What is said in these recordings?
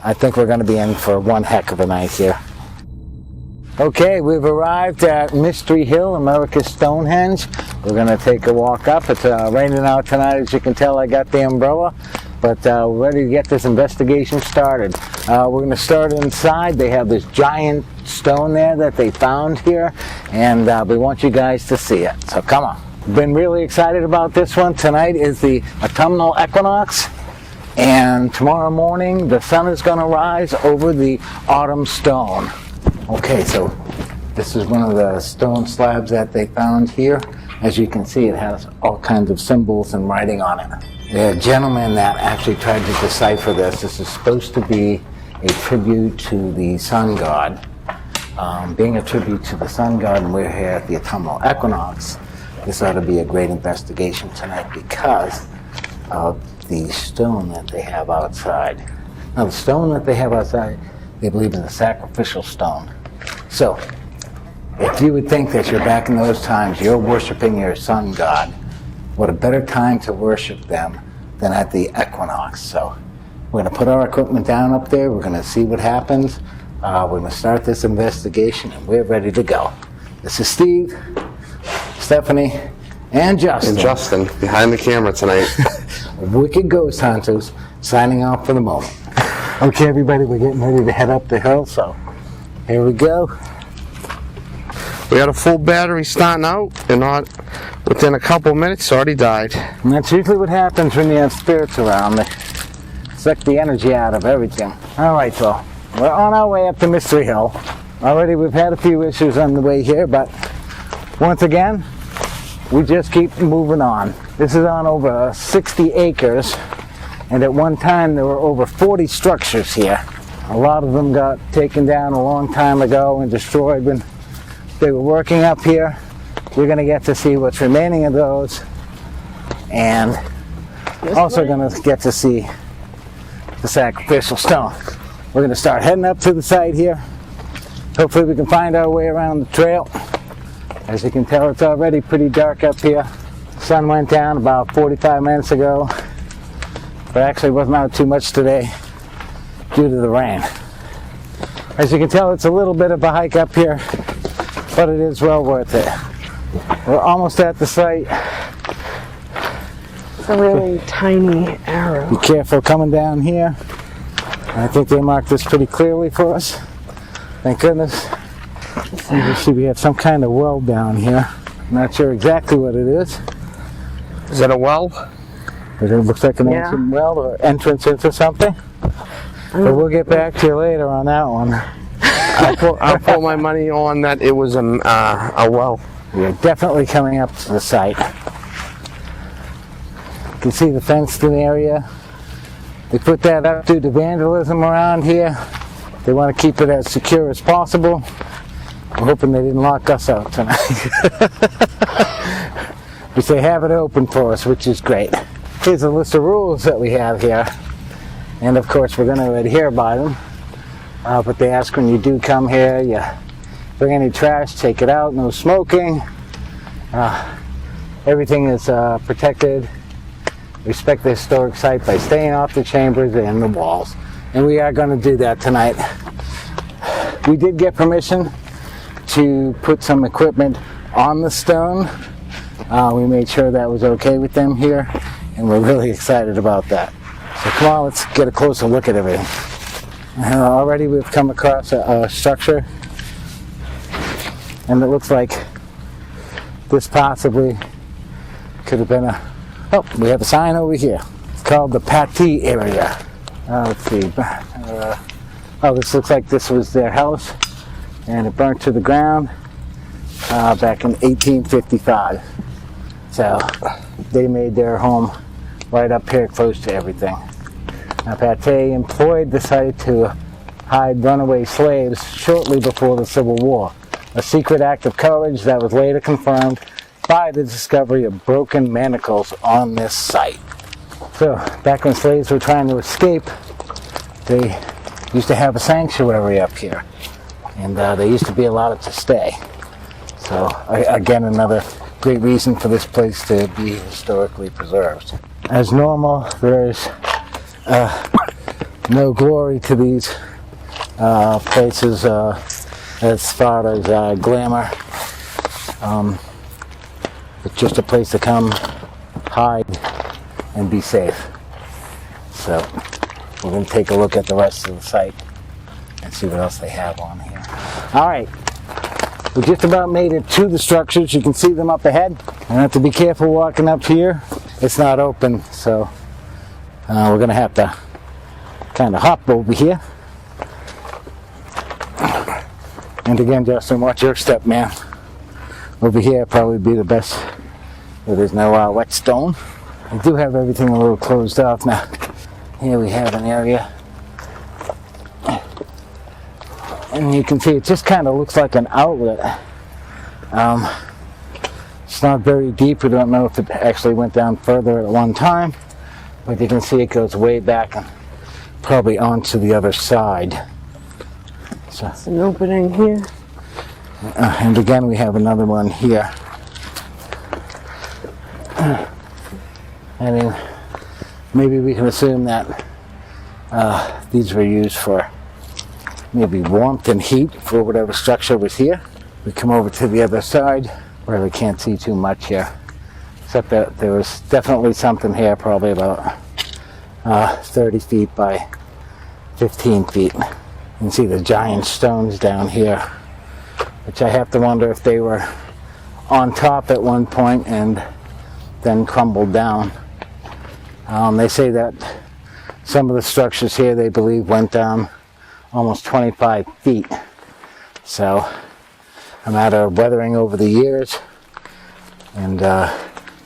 I think we're going to be in for one heck of a night here. Okay, we've arrived at Mystery Hill, America's Stonehenge. We're going to take a walk up. It's raining out tonight, as you can tell. I got the umbrella, but we're ready to get this investigation started. We're going to start inside. They have this giant stone there that they found here, and we want you guys to see it. So come on. Been really excited about this one. Tonight is the autumnal equinox, and tomorrow morning the sun is going to rise over the autumn stone. Okay, so this is one of the stone slabs that they found here. As you can see, it has all kinds of symbols and writing on it. The gentleman that actually tried to decipher this, this is supposed to be a tribute to the sun god. Being a tribute to the sun god, and we're here at the autumnal equinox, this ought to be a great investigation tonight because of the stone that they have outside. Now, the stone that they have outside, they believe is a sacrificial stone. So, if you would think that you're back in those times, you're worshiping your sun god, what a better time to worship them than at the equinox. So, we're going to put our equipment down up there, we're going to see what happens, we're going to start this investigation, and we're ready to go. This is Steve, Stephanie, and Justin. And Justin, behind the camera tonight. Wicked Ghost Hunters, signing off for the moment. Okay, everybody, we're getting ready to head up the hill, so here we go. We had a full battery starting out, and not within a couple of minutes, already died. And that's usually what happens when you have spirits around. They suck the energy out of everything. All right, so we're on our way up to Mystery Hill. Already we've had a few issues on the way here, but once again, we just keep moving on. This is on over 60 acres. And at one time there were over 40 structures here. A lot of them got taken down a long time ago and destroyed when they were working up here. We're going to get to see what's remaining of those, and also going to get to see the sacrificial stone. We're going to start heading up to the site here. Hopefully we can find our way around the trail. As you can tell, it's already pretty dark up here. The sun went down about 45 minutes ago. But actually wasn't out too much today due to the rain. As you can tell, it's a little bit of a hike up here, but it is well worth it. We're almost at the site. It's a really tiny arrow. Be careful coming down here. I think they marked this pretty clearly for us. Thank goodness. You see we have some kind of well down here. I'm not sure exactly what it is. Is that a well? It looks like an ancient well or entrance into something. But we'll get back to you later on that one. I'll put my money on that it was a well. We are definitely coming up to the site. You can see the fenced in area. They put that up due to vandalism around here. They want to keep it as secure as possible. We're hoping they didn't lock us out tonight. But they have it open for us, which is great. Here's a list of rules that we have here, and of course we're going to adhere by them, but they ask when you do come here, you bring any trash, take it out, no smoking, everything is protected. Respect the historic site by staying off the chambers and the walls, and we are going to do that tonight. We did get permission to put some equipment on the stone. We made sure that was okay with them here, and we're really excited about that. So come on, let's get a closer look at everything. Already we've come across a structure, and it looks like this possibly could have been we have a sign over here. It's called the Patti area. Let's see. This looks like this was their house, and it burnt to the ground back in 1855. So they made their home right up here close to everything. Now, Patti employed the site to hide runaway slaves shortly before the Civil War, a secret act of courage that was later confirmed by the discovery of broken manacles on this site. So, back when slaves were trying to escape, they used to have a sanctuary up here, and they used to be allowed to stay. So, again, another great reason for this place to be historically preserved. As normal, there's no glory to these places as far as glamour. It's just a place to come, hide, and be safe. So we're going to take a look at the rest of the site and see what else they have on here. All right, we just about made it to the structures. You can see them up ahead. I have to be careful walking up here. It's not open, so we're going to have to kind of hop over here. And again, Justin, watch your step, man. Over here probably be the best where there's no wet stone. I do have everything a little closed off now. Here we have an area. And you can see it just kind of looks like an outlet. It's not very deep. We don't know if it actually went down further at one time. But you can see it goes way back and probably onto the other side. So, There's an opening here. and again, we have another one here. I mean, maybe we can assume that these were used for maybe warmth and heat for whatever structure was here. We come over to the other side where we can't see too much here, except that there was definitely something here, probably about 30 feet by 15 feet. You can see the giant stones down here, which I have to wonder if they were on top at one point and then crumbled down. They say that some of the structures here, they believe, went down almost 25 feet. So a matter of weathering over the years and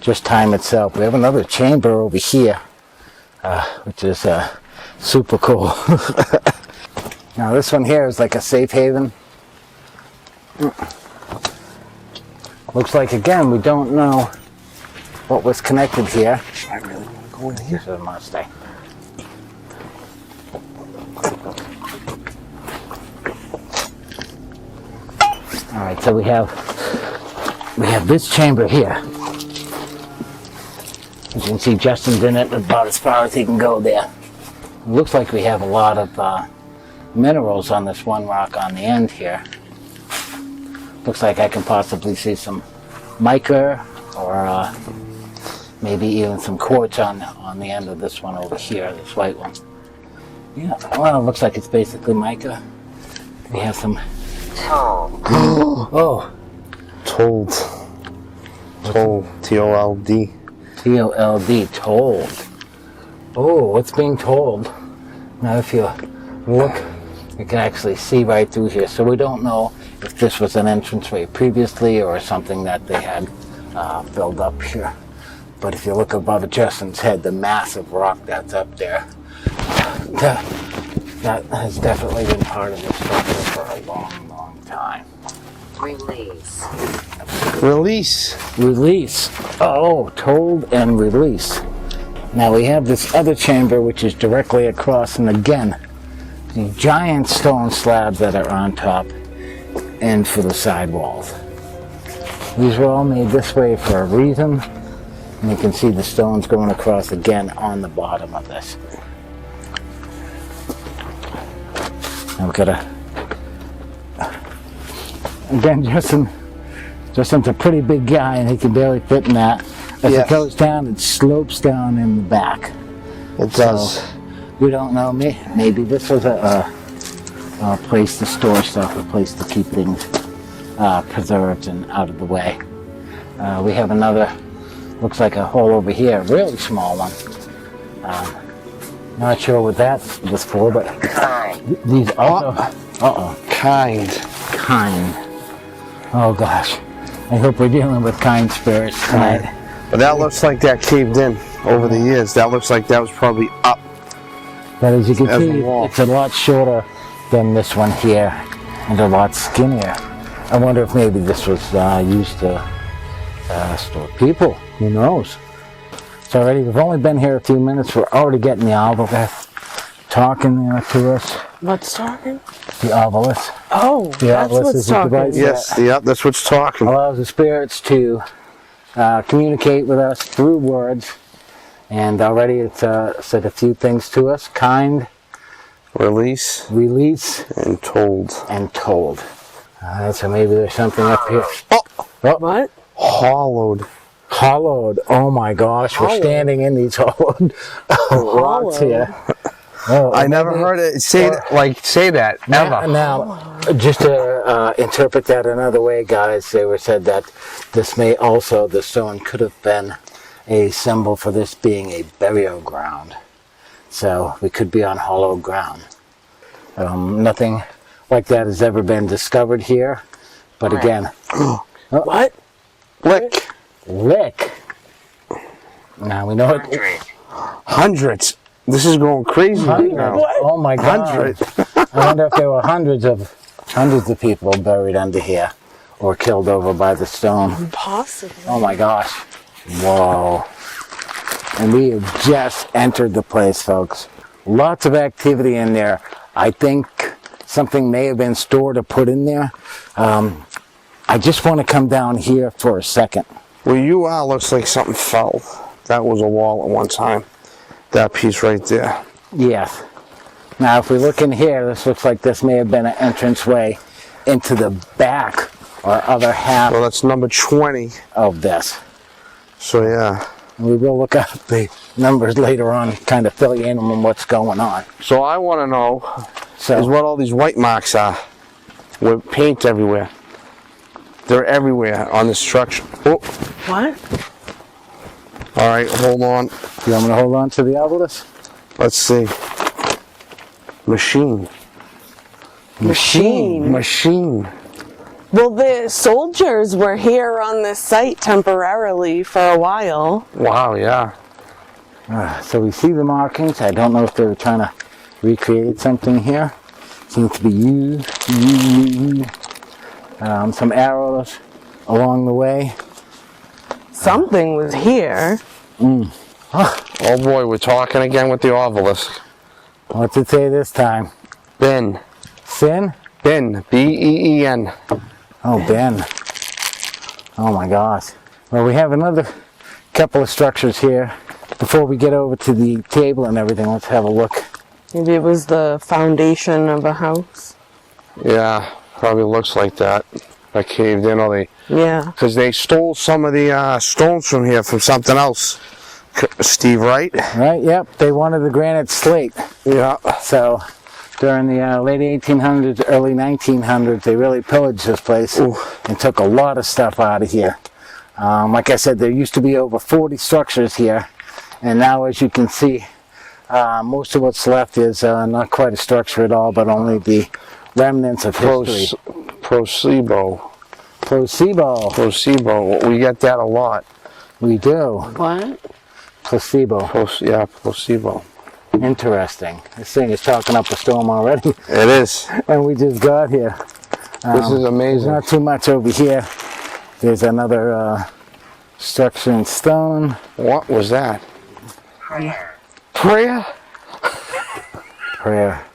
just time itself. We have another chamber over here, which is super cool. Now this one here is like a safe haven. Looks like, again, we don't know what was connected here. I really want to go in here. This is a Mustang. All right, so we have this chamber here. You can see Justin's in it about as far as he can go there. It looks like we have a lot of minerals on this one rock on the end here. Looks like I can possibly see some mica or maybe even some quartz on the end of this one over here, this white one. Yeah, well, it looks like it's basically mica. We have some... Oh! Told. T-O-L-D. T-O-L-D, told. Oh, what's being told? Now if you look, you can actually see right through here. So we don't know if this was an entranceway previously or something that they had filled up here. But if you look above Justin's head, the massive rock that's up there, that has definitely been part of the structure for a long, long time. Release. Release. Oh, told and release. Now we have this other chamber which is directly across, and again, the giant stone slabs that are on top and for the side walls. These were all made this way for a reason, and you can see the stones going across again on the bottom of this. Now we've got again, Justin's a pretty big guy and he can barely fit in that. As it goes down, it slopes down in the back. It does. So, we don't know. Maybe this was a place to store stuff, a place to keep things preserved and out of the way. We have another, looks like a hole over here, a really small one. Not sure what that was for, but these also... Kind. Oh gosh. I hope we're dealing with kind spirits tonight. But that looks like that caved in over the years. That looks like that was probably up. But as you can As a see, wall. it's a lot shorter than this one here and a lot skinnier. I wonder if maybe this was used to store people. Who knows? So already, we've only been here a few minutes. We're already getting the obelisk talking to us. What's talking? The obelisk. Oh, The that's obelisk what's is the talking. device Yes, yeah, that's what's talking. allows the spirits to communicate with us through words. And already it's said a few things to us. Kind, Release. Release. And told. And told. Alright, so maybe there's something up here. Oh! What? Hollowed. Hollowed. Oh my gosh, we're standing in these hollowed rocks here. Oh, I never heard it say that, ever. Now, just to interpret that another way, guys, they were said that this may also, the stone could have been a symbol for this being a burial ground. So we could be on hollow ground. Nothing like that has ever been discovered here. But again, What? Lick. Now we know it. Hundreds. This is going crazy right now. Oh my God. Hundreds. I wonder if there were hundreds of people buried under here or killed over by the stone. Possibly. Oh my gosh. Whoa. And we have just entered the place, folks. Lots of activity in there. I think something may have been stored or put in there. I just want to come down here for a second. Where you are looks like something fell. That was a wall at one time. That piece right there. Yes. Now, if we look in here, this looks like this may have been an entranceway into the back or other half Well, that's number 20. of this. So, yeah. We will look up the numbers later on, kind of fill you in on what's going on. So, I want to know is what all these white marks are. With paint everywhere. They're everywhere on the structure. Oh, What? all right, hold on. Do you want me to hold on to the obelisk? Let's see. Machine. Machine. Well, the soldiers were here on this site temporarily for a while. Wow, yeah. So we see the markings. I don't know if they were trying to recreate something here. Seems to be used. Some arrows along the way. Something was here. Oh boy, we're talking again with the obelisk. What's it say this time? Ben. Sin? Ben. B-E-E-N. Oh, Ben. Oh my gosh. Well, we have another couple of structures here. Before we get over to the table and everything, let's have a look. Maybe it was the foundation of a house. Yeah, probably looks like that. I caved in, or Yeah. because they stole some of the stones from here from something else. Steve, right? Right, yep. They wanted the granite slate. Yeah. So during the late 1800s, early 1900s, they really pillaged this place and took a lot of stuff out of here. Like I said, there used to be over 40 structures here. And now, as you can see, most of what's left is not quite a structure at all, but only the remnants of history. Placebo. Placebo. We get that a lot. We do. What? Placebo. Placebo. Interesting. This thing is chalking up a storm already. It is. And we just got here. This is There's amazing. not too much over here. There's another structure in stone. What was that? Prayer. Prayer.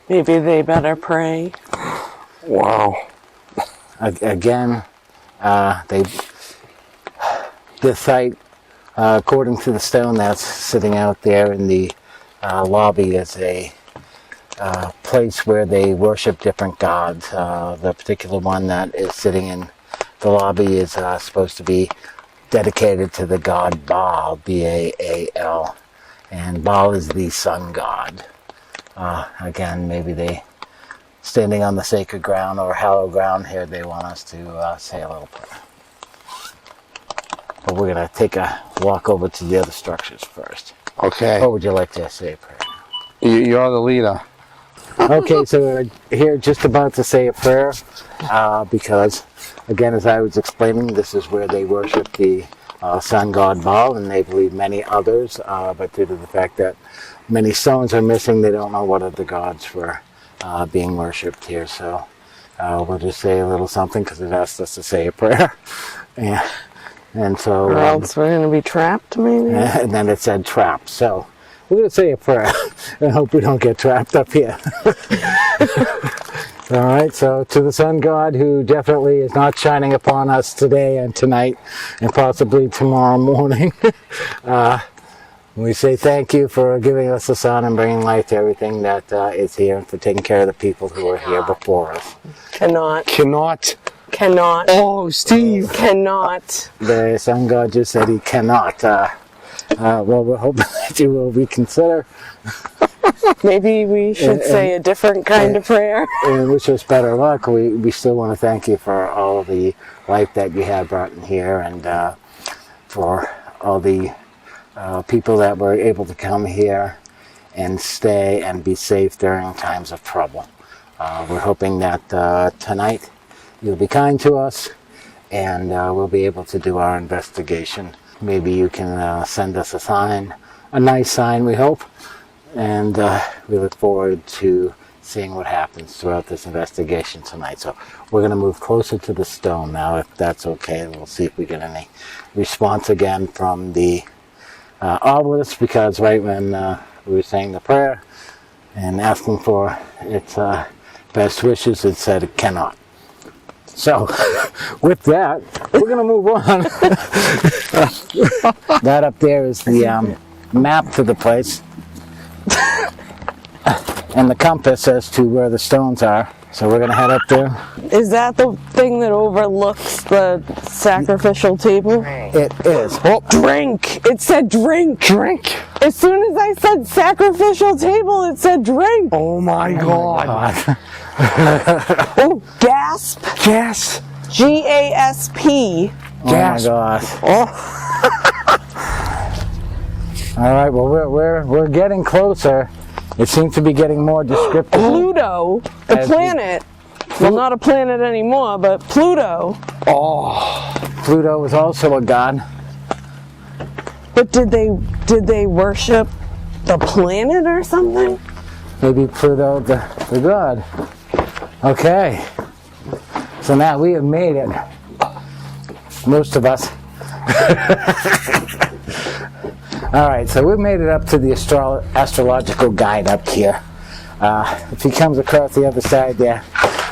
Maybe they better pray. Wow. Again, this site, according to the stone that's sitting out there in the lobby, is a place where they worship different gods. The particular one that is sitting in the lobby is supposed to be dedicated to the god Baal, B-A-A-L. And Baal is the sun god. Again, maybe they, standing on the sacred ground or hallowed ground here, they want us to say a little prayer. But we're going to take a walk over to the other structures first. Okay. Or would you like to say a prayer? You're the leader. Okay, so we're here just about to say a prayer because, again, as I was explaining, this is where they worship the sun god Baal, and they believe many others, but due to the fact that many stones are missing, they don't know what other gods were being worshipped here. So we'll just say a little something because it asked us to say a prayer. And so... Or else we're going to be trapped, maybe? And then it said trapped. So we're going to say a prayer and hope we don't get trapped up here. All right, so to the sun god, who definitely is not shining upon us today and tonight and possibly tomorrow morning, We say thank you for giving us the sun and bringing life to everything that is here, and for taking care of the people who were here before us. Cannot. Oh, Steve. Cannot. The sun god just said he cannot. Well, we're hoping that you will reconsider. Maybe we should say a different kind of prayer. And wish us better luck. We still want to thank you for all the life that you have brought in here, and for all the people that were able to come here and stay and be safe during times of trouble. We're hoping that tonight you'll be kind to us, and we'll be able to do our investigation. Maybe you can send us a sign, a nice sign, we hope, and we look forward to seeing what happens throughout this investigation tonight. So we're going to move closer to the stone now, if that's okay. We'll see if we get any response again from the obelisk, because right when we were saying the prayer and asking for its best wishes, it said it cannot. So with that, we're going to move on. That up there is the map to the place and the compass as to where the stones are. So we're going to head up there. Is that the thing that overlooks the sacrificial table? It is. Oh, drink! It said drink! Drink. As soon as I said sacrificial table, it said drink! Oh my God. Oh, gasp! Gas. G-A-S-P. Oh my gosh. All right, well, we're getting closer. It seems to be getting more descriptive. Pluto, the planet. Well, not a planet anymore, but Pluto. Pluto is also a god. But did they worship the planet or something? Maybe Pluto the god. Okay. So now we have made it. Most of us. All right, so we've made it up to the astrological guide up here. If he comes across the other side there,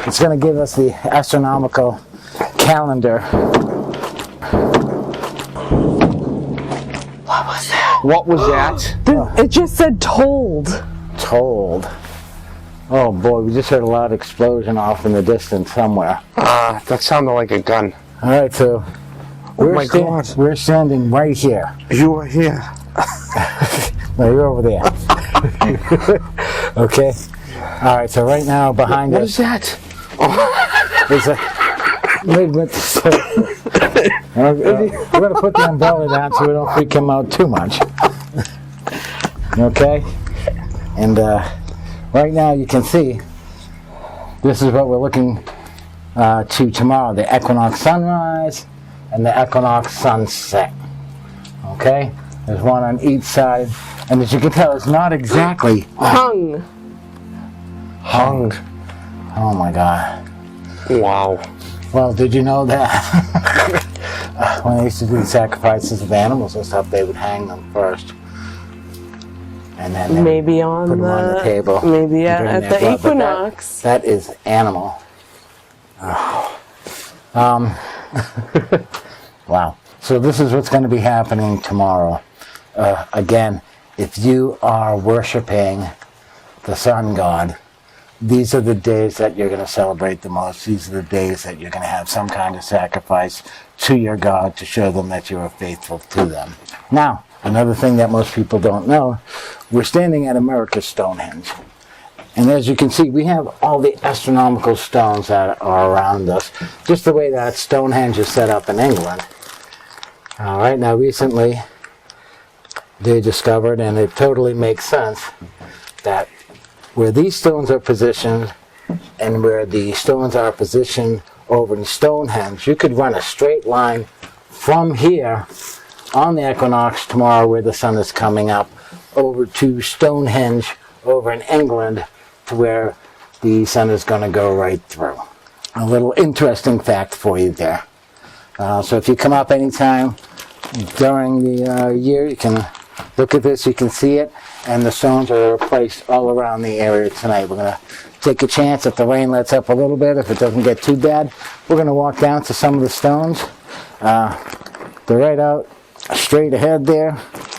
it's going to give us the astronomical calendar. What was that? What was that? It just said told. Told. Oh boy, we just heard a loud explosion off in the distance somewhere. That sounded like a gun. All right, so my God. We're standing right here. You are here. No, you're over there. Okay. All right. So right now behind What us is that? is a movement. We're going to put the umbrella down so we don't freak him out too much. Okay. And right now you can see this is what we're looking to tomorrow: the equinox sunrise and the equinox sunset. Okay. There's one on each side, and as you can tell, it's not exactly Hung. Oh my God. Wow. Well, did you know that when they used to do the sacrifices of animals and stuff, they would hang them first, and then they Maybe would on put them on the table. Maybe and drain at their the blood, but equinox. that is animal. Wow. So this is what's going to be happening tomorrow. Again, if you are worshiping the sun god, these are the days that you're going to celebrate the most. These are the days that you're going to have some kind of sacrifice to your god to show them that you are faithful to them. Now, another thing that most people don't know, we're standing at America's Stonehenge. And as you can see, we have all the astronomical stones that are around us, just the way that Stonehenge is set up in England. All right, now recently they discovered, and it totally makes sense, that where these stones are positioned and where the stones are positioned over in Stonehenge, you could run a straight line from here on the equinox tomorrow where the sun is coming up over to Stonehenge over in England to where the sun is going to go right through. A little interesting fact for you there. So if you come up anytime during the year, you can look at this, you can see it, and the stones are placed all around the area tonight. We're going to take a chance if the rain lets up a little bit, if it doesn't get too bad. We're going to walk down to some of the stones. They're right out straight ahead there.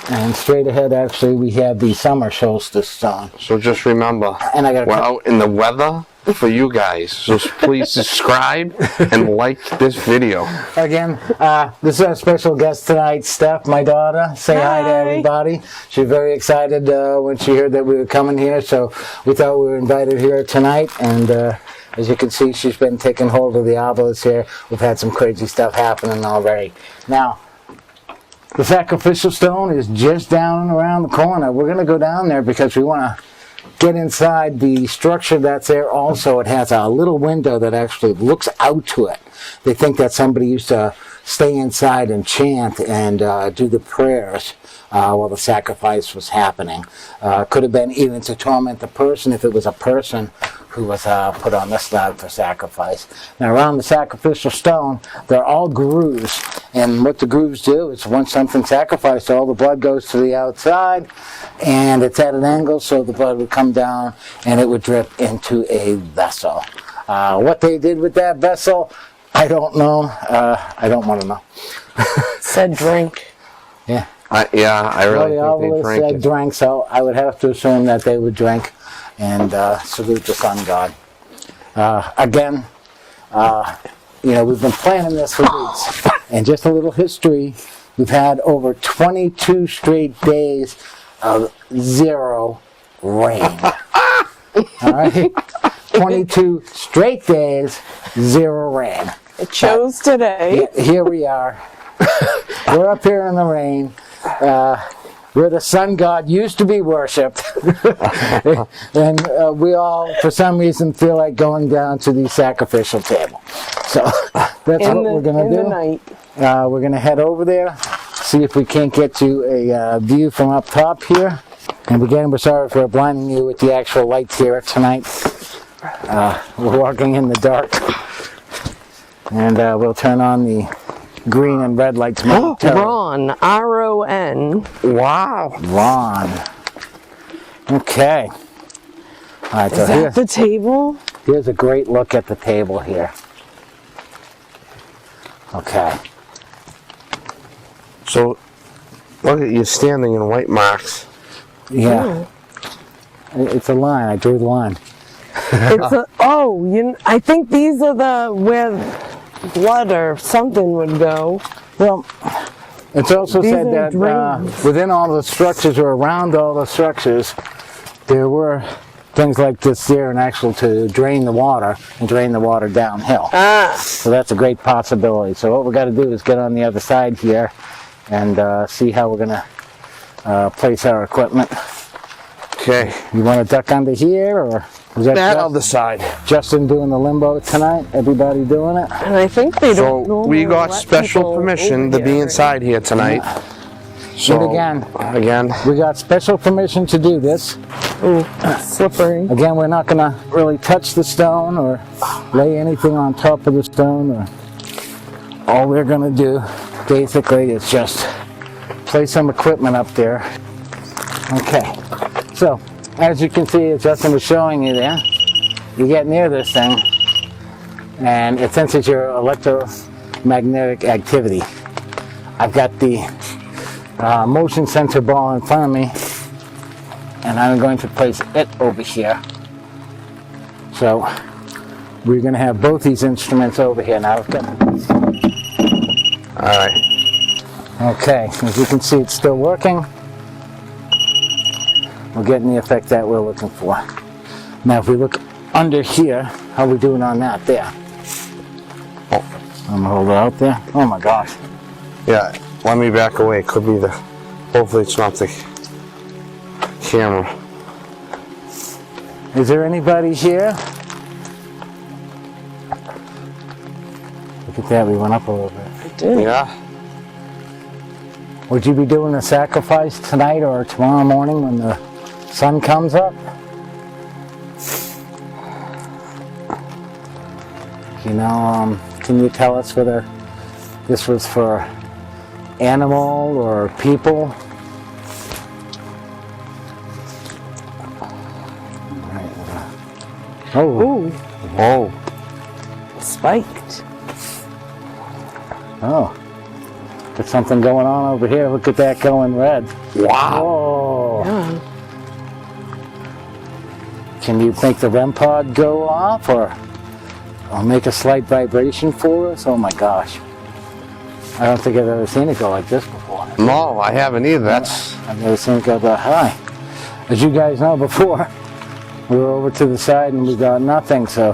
And straight ahead, actually, we have the summer solstice stone. So just remember, And I got we're out in the weather for you guys. So please subscribe and like this video. Again, this is our special guest tonight, Steph, my daughter. Say hi to everybody. She's very excited when she heard that we were coming here, so we thought we were invited here tonight. And as you can see, she's been taking hold of the obelisk here. We've had some crazy stuff happening already. Now, the sacrificial stone is just down and around the corner. We're going to go down there because we want to get inside the structure that's there also. It has a little window that actually looks out to it. They think that somebody used to stay inside and chant and do the prayers while the sacrifice was happening. Could have been even to torment the person if it was a person who was put on the slab for sacrifice. Now around the sacrificial stone, there are all grooves, and what the grooves do is once something's sacrificed, all the blood goes to the outside, and it's at an angle, so the blood would come down and it would drip into a vessel. What they did with that vessel, I don't know. I don't want to know. Said drink. Yeah. I really think they drank it. Drank, so I would have to assume that they would drink and salute the sun god. Again, we've been planning this for weeks. And just a little history, we've had over 22 straight days of zero rain. All right? 22 straight days, zero rain. It chose today. Here we are. We're up here in the rain. Where the sun god used to be worshipped. And we all, for some reason, feel like going down to the sacrificial table. So that's what we're going to do. Night. We're going to head over there, see if we can't get to a view from up top here. And again, we're sorry if we're blinding you with the actual lights here tonight. We're walking in the dark. And we'll turn on the green and red lights momentarily. Ron, R-O-N. Wow. Ron. Okay. All right, so Is that the table? here's a great look at the table here. Okay. So, look at you standing in white marks. Yeah. It's a line. I drew the line. I think these are where blood or something would go. Well, it's also These said are that drains. within all the structures or around all the structures, there were things like this here and actual to drain the water and drain the water downhill. So that's a great possibility. So what we got to do is get on the other side here and see how we're going to place our equipment. Okay. You want to duck under here, or is that That other side. Justin doing the limbo tonight? Everybody doing it? And I think they don't So we got let special people permission over to be here. inside here tonight. So again, we got special permission to do this. Ooh, slippery. Again, we're not going to really touch the stone or lay anything on top of the stone. All we're going to do, basically, is just place some equipment up there. Okay. So, as you can see, as Justin was showing you there, you get near this thing, and it senses your electromagnetic activity. I've got the motion sensor ball in front of me, and I'm going to place it over here. So we're going to have both these instruments over here now. Alright. Okay, as you can see, it's still working. We're getting the effect that we're looking for. Now if we look under here, how are we doing on that there? I'm going to hold it out there. Oh my gosh. Yeah, let me back away. It could be hopefully it's not the camera. Is there anybody here? Look at that, we went up a little bit. Yeah. Would you be doing a sacrifice tonight or tomorrow morning when the sun comes up? Can you tell us whether this was for animal or people? Oh. Ooh, Oh. spiked. Oh. There's something going on over here. Look at that going red. Wow. Whoa. Yeah. Can you make the REM pod go off or make a slight vibration for us? Oh my gosh. I don't think I've ever seen it go like this before. No, I haven't either. That's I've never seen it go that high. As you guys know before, we were over to the side and we got nothing, so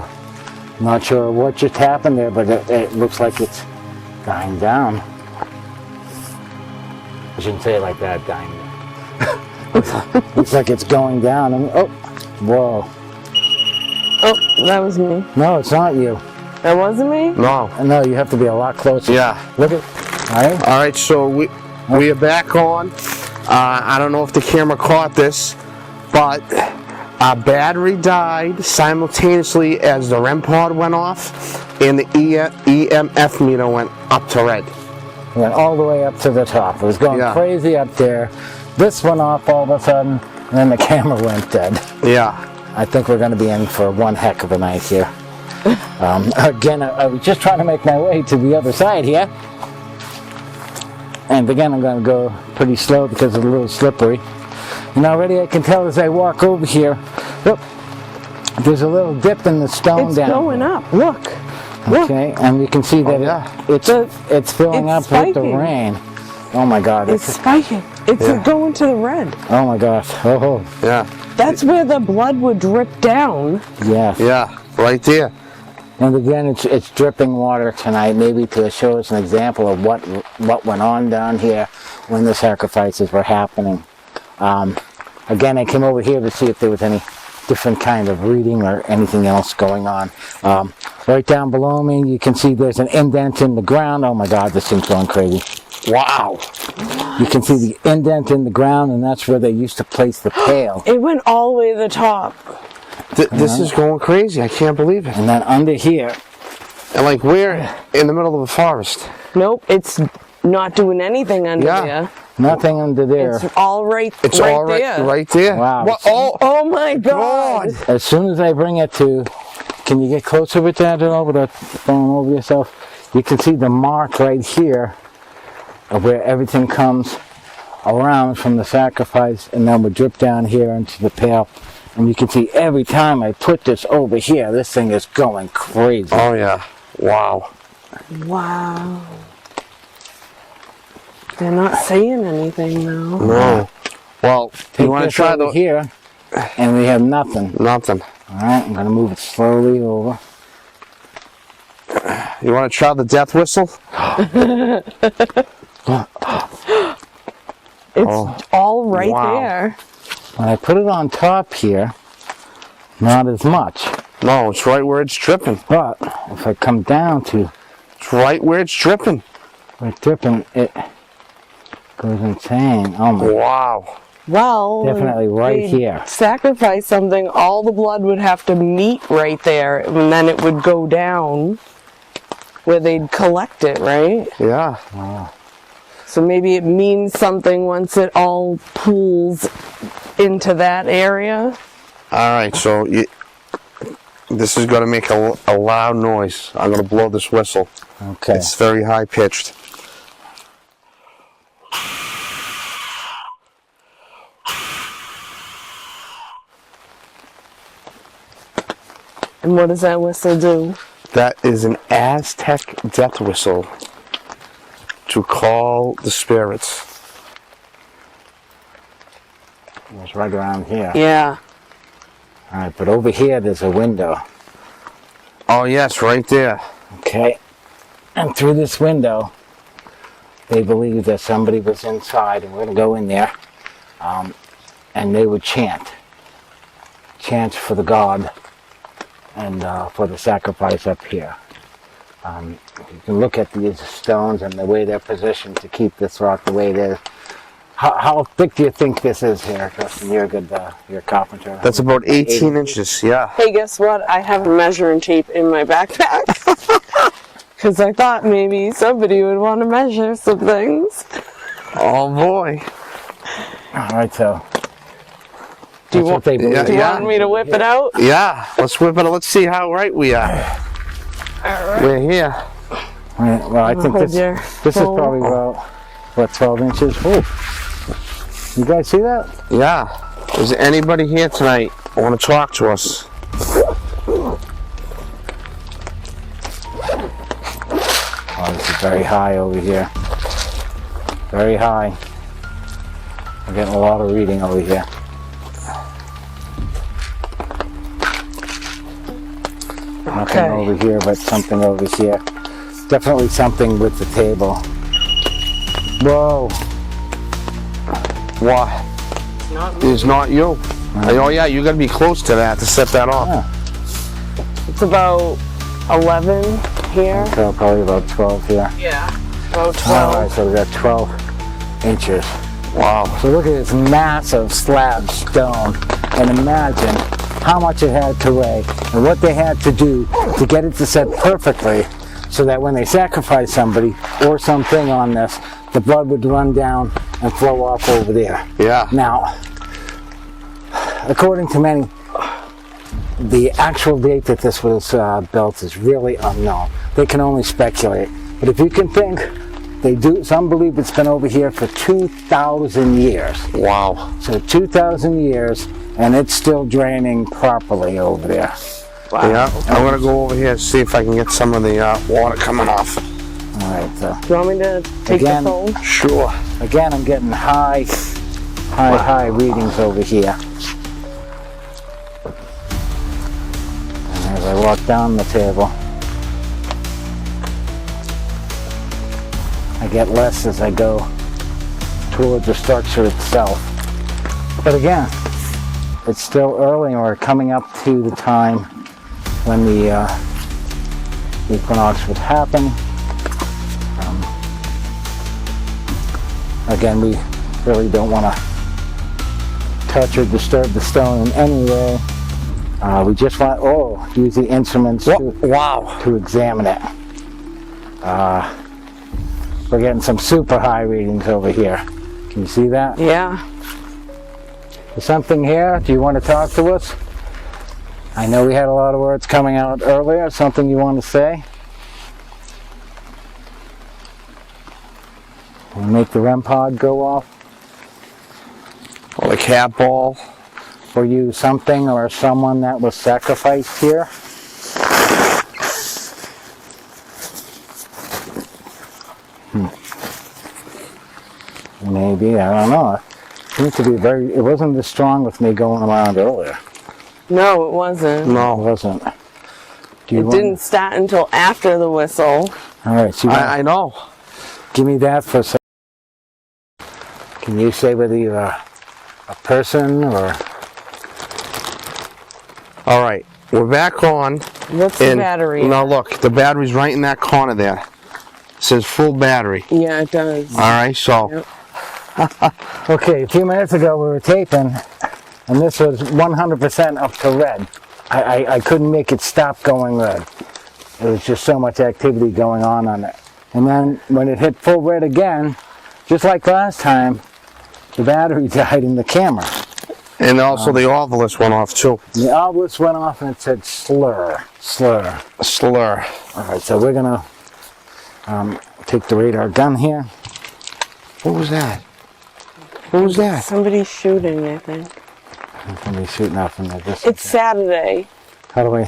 I'm not sure what just happened there, but it looks like it's dying down. I shouldn't say it like that, dying down. Looks like it's going down. And, oh, whoa. Oh, that was me. No, it's not you. That wasn't me? no. No, you have to be a lot closer. Yeah. Look at, all right. All right, so we are back on. I don't know if the camera caught this, but our battery died simultaneously as the REM pod went off, and the EMF meter went up to red. Went all the way up to the top. It was going crazy up there. This went off all of a sudden, and then the camera went dead. Yeah. I think we're going to be in for one heck of a night here. Again, I was just trying to make my way to the other side here. And again, I'm going to go pretty slow because it's a little slippery. And already I can tell as I walk over here, look, there's a little dip in the stone It's down. going up. Look. Look. Okay, and you can see that it's filling it's up with the spiking. rain. Oh my God. It's spiking. It's going to the red. Oh my gosh. Oh, Yeah. That's where the blood would drip down. yes. Yeah. Right there. And again, it's dripping water tonight, maybe to show us an example of what went on down here when the sacrifices were happening. Again, I came over here to see if there was any different kind of reading or anything else going on. Right down below me, you can see there's an indent in the ground. Oh my God, this thing's going crazy. Wow. You can see the indent in the ground, and that's where they used to place the pail. It went all the way to the top. This is going crazy. I can't believe it. And then under here, And like we're in the middle of a forest. Nope, it's not doing anything under there. nothing under there. It's all right, It's right all right there. right there. Wow. What? Oh, Oh my God. As soon as I bring it to, can you get closer with that over the phone over yourself? You can see the mark right here of where everything comes around from the sacrifice, and then we drip down here into the pail. And you can see every time I put this over here, this thing is going crazy. Oh yeah. Wow. Wow. They're not saying anything though. No. Well, Take you want to this try over the here, and we have nothing. nothing. All right, I'm gonna move it slowly over. You want to try the death whistle? It's all right wow. there. When I put it on top here, not as much. No, it's right where it's dripping. But if I come down to It's right where it's dripping. where it's dripping, it goes insane. Oh my, Wow. Well, definitely right they'd here. sacrifice something, all the blood would have to meet right there, and then it would go down where they'd collect it, right? Yeah. So maybe it means something once it all pools into that area. All right. So this is going to make a loud noise. I'm going to blow this whistle. Okay. It's very high pitched. And what does that whistle do? That is an Aztec death whistle to call the spirits. It's right around here. Yeah. All right, but over here there's a window. Oh yes, right there. Okay. And through this window, they believe that somebody was inside, and we're going to go in there, and they would chant for the god and for the sacrifice up here. You can look at these stones and the way they're positioned to keep this rock the way it is. How thick do you think this is here, Justin? You're a good, you're a carpenter. That's about 18 inches. Yeah. Hey, guess what? I have a measuring tape in my backpack. Because I thought maybe somebody would want to measure some things. Oh boy. All right, so. Do you that's what they believe. Do you want me to whip it out? Yeah. Let's whip it. Let's see how right we are. All right. We're here. Right, well, I think Hold this your is phone. probably about, what, 12 inches? Ooh. You guys see that? Yeah. Is there anybody here tonight who want to talk to us? Oh, this is very high over here. Very high. We're getting a lot of reading over here. Nothing Okay. over here, but something over here. Definitely something with the table. Whoa. What? It's not you. Oh yeah, you gotta be close to that to set that off. Yeah. It's about 11 here. So probably about 12 here. Yeah. About 12. Alright, so we got 12 inches. Wow. So look at this massive slab stone, and imagine how much it had to weigh and what they had to do to get it to set perfectly so that when they sacrifice somebody or something on this, the blood would run down and flow off over there. Yeah. Now, according to many, the actual date that this was built is really unknown. They can only speculate. But if you can think, some believe it's been over here for 2,000 years. Wow. So 2,000 years, and it's still draining properly over there. Wow. Yeah. I'm gonna go over here and see if I can get some of the water coming off. All right, so Do you want me to take Again. the phone? Sure. again, I'm getting high readings over here. And as I walk down the table, I get less as I go towards the structure itself. But again, it's still early and we're coming up to the time when the equinox would happen. Again, we really don't want to touch or disturb the stone in any way. We just want, use the instruments to examine it. We're getting some super high readings over here. Can you see that? Yeah. There's something here. Do you want to talk to us? I know we had a lot of words coming out earlier. Something you want to say? Will you make the REM pod go off? Or the cat ball. Were you something or someone that was sacrificed here? Maybe, I don't know. It seemed to be it wasn't as strong with me going around earlier. No, it wasn't. No, it wasn't. Do you It didn't start until after the whistle. All right, so you want- I know. give me that for a second. Can you say whether you're a person or... All right, we're back on. What's the battery? Now look, the battery's right in that corner there. It says full battery. Yeah, it does. All right, so Yep. Okay, a few minutes ago we were taping, and this was 100% up to red. I couldn't make it stop going red. There was just so much activity going on it. And then when it hit full red again, just like last time, the battery died in the camera. and also the ovilus went off too. The obelisk went off and it said slur. Slur. All right, so we're gonna take the radar gun here. What was that? What was that? Somebody's shooting, I think. Somebody's shooting off in the distance. It's Saturday. How do we?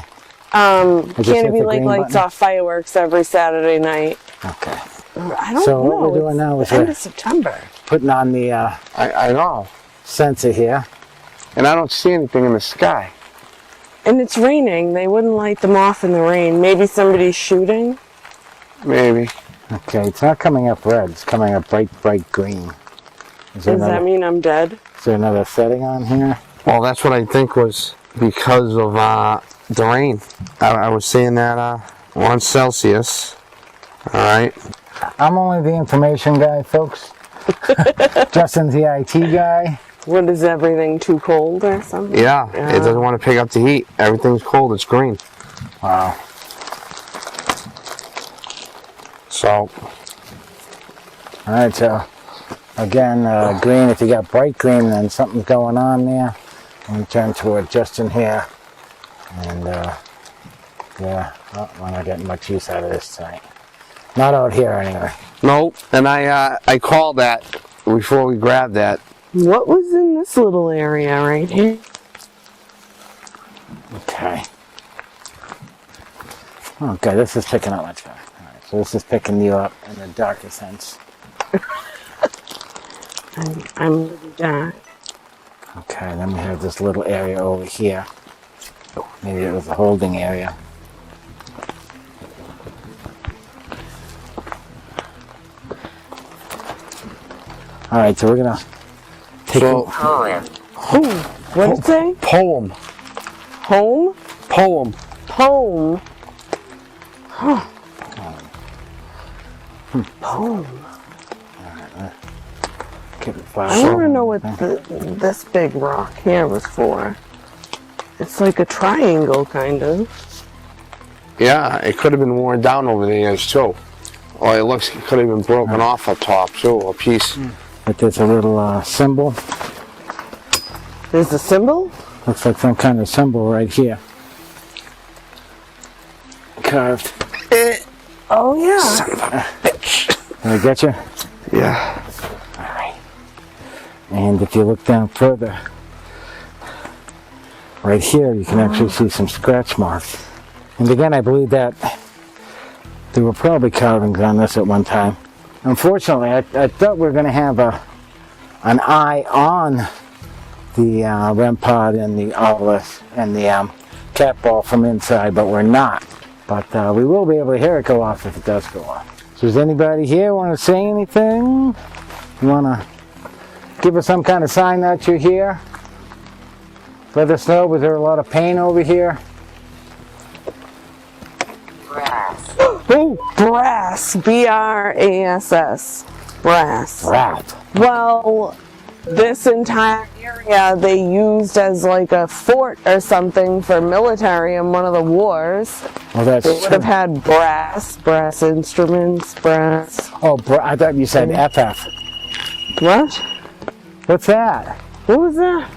just hit Canopy the Lake green lights button? off fireworks every Saturday night. Okay. I don't So know. what we're doing it's now is the end we're- of September. Putting on the I know. sensor here. And I don't see anything in the sky. And it's raining. They wouldn't light them off in the rain. Maybe somebody's shooting. Maybe. Okay, it's not coming up red. It's coming up bright green. Is there, Does that mean I'm dead? is there another setting on here? Well, that's what I think was because of the rain. I was seeing that 1 Celsius. All right. I'm only the information guy, folks. Justin's the IT guy. What, is everything too cold or something? Yeah, it doesn't want to pick up the heat. Everything's cold. It's green. Wow. So, All right, so again, green. If you got bright green, then something's going on there. Let me turn toward Justin here. And yeah, well, we're not getting much use out of this tonight. Not out here anyway. Nope. And I called that before we grabbed that. What was in this little area right here? Okay. Okay, this is picking up much better. All right, so this is picking you up in the darker sense. I'm done. Okay, then we have this little area over here. Maybe it was a holding area. All right, so we're gonna take Poem. Ooh, what did it say? Poem. Home? Poem. Poem. Huh. Poem. keep it I want to know what this big rock here was for. It's like a triangle, kind of. Yeah, it could have been worn down over the years too. Or it looks it could have been broken off up top too, a piece. But there's a little symbol. There's a symbol? Looks like some kind of symbol right here. Carved. Oh, yeah. Son of a bitch. Did I get you? Yeah. Alright. And if you look down further, right here you can actually see some scratch marks. And again, I believe that there were probably carvings on this at one time. Unfortunately, I thought we were going to have an eye on the REM pod and the obelisk and the cat ball from inside, but we're not. But we will be able to hear it go off if it does go off. So does anybody here want to say anything? You want to give us some kind of sign that you're here? Let us know, was there a lot of pain over here? Brass. Oh, brass. B-R-A-S-S. Brass. Right. Well, this entire area they used as like a fort or something for military in one of the wars. Well, that's They would have had brass instruments, brass. Oh, I thought you said FF. What? What's that? What was that?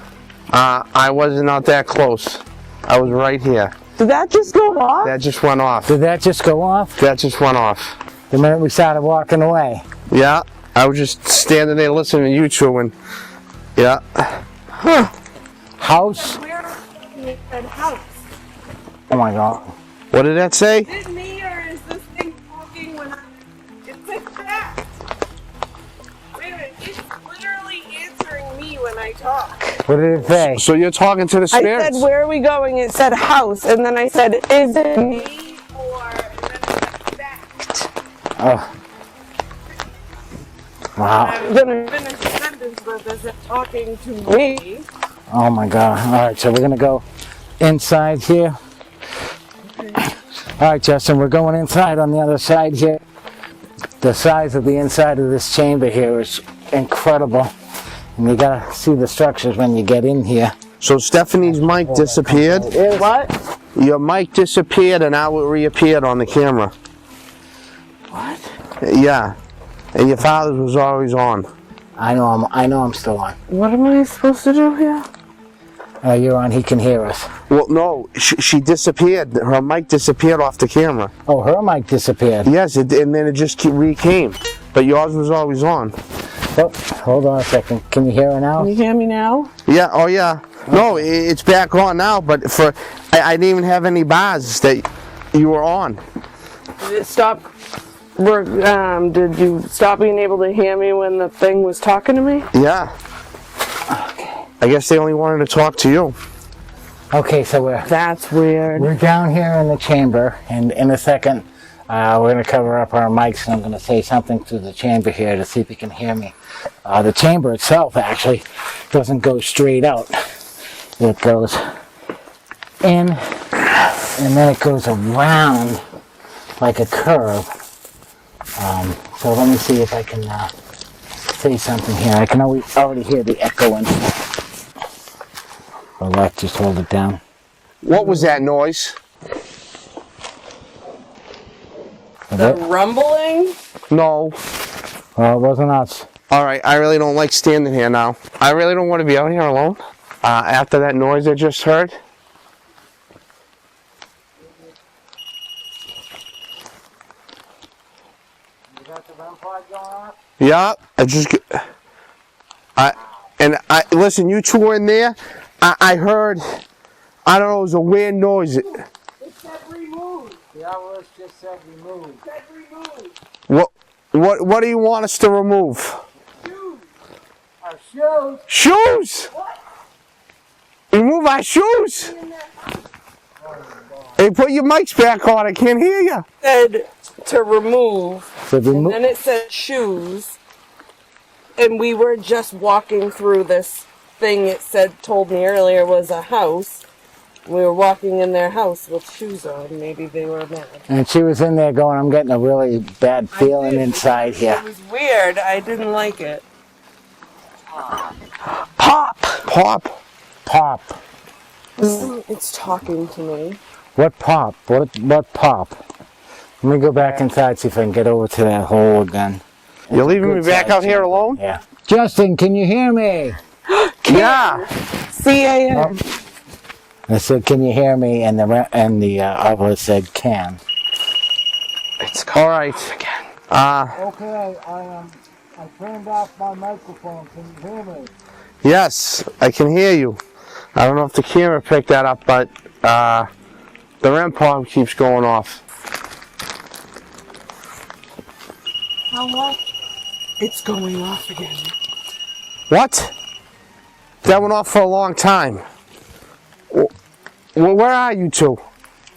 I wasn't out that close. I was right here. Did that just go off? That just went off. Did that just go off? That just went off. The minute we started walking away. Yeah. I was just standing there listening to you two and yeah. Huh. House? It said house. Oh my god. What did that say? Is it me or is this thing talking when it said that? Wait a minute, it's literally answering me when I talk. What did it say? So you're talking to the I spirits? said, where are we going? It said house, and then I said, is it me or, and then it said that. Oh. Wow. I'm gonna finish the sentence, but is it talking to me? Oh my god. Alright, so we're gonna go inside here. Alright, Justin, we're going inside on the other side here. The size of the inside of this chamber here is incredible. And you gotta see the structures when you get in here. So Stephanie's mic disappeared. What? Your mic disappeared and now it reappeared on the camera. What? Yeah. And your father's was always on. I know I'm still on. What am I supposed to do here? You're on, he can hear us. Well, no, she disappeared. Her mic disappeared off the camera. Oh, her mic disappeared. Yes, and then it just recame. But yours was always on. Oh, hold on a second. Can you hear her now? Can you hear me now? Yeah, oh yeah. No, it's back on now, but I didn't even have any bars that you were on. Did it stop? Did you stop being able to hear me when the thing was talking to me? Yeah. Okay. I guess they only wanted to talk to you. Okay, so That's weird. we're down here in the chamber, and in a second, we're going to cover up our mics, and I'm going to say something to the chamber here to see if you can hear me. The chamber itself actually doesn't go straight out. It goes in, and then it goes around like a curve. So let me see if I can say something here. I can already hear the echoing. Or let's just hold it down. What was that noise? The rumbling? No. Well, it wasn't us. Alright, I really don't like standing here now. I really don't want to be out here alone. After that noise I just heard. Yeah, listen, you two were in there. I heard, I don't know, it was a weird noise. It said removed. The outlaws just said removed. It said removed. What do you want us to remove? Shoes. Our shoes. Shoes? What? Remove our shoes? Hey, put your mics back on. I can't hear you. Said to remove, So and then it said shoes, and we were just walking through this thing. It told me earlier was a house. We were walking in their house with shoes on. Maybe they were mad. And she was in there going, I'm getting a really bad feeling inside here. It was weird. I didn't like it. Pop. Pop. Pop. It's talking to me. What pop? What pop? Let me go back inside, see if I can get over to that hole again. You're leaving me back out here alone? Yeah. Justin, can you hear me? Yeah. C-A-N. I said, can you hear me? And the outlaw said, can. It's all right. Okay, I turned off my microphone. Can you hear me? Yes, I can hear you. I don't know if the camera picked that up, but the REM pod keeps going off. How long? It's going off again. What? That went off for a long time. Where are you two?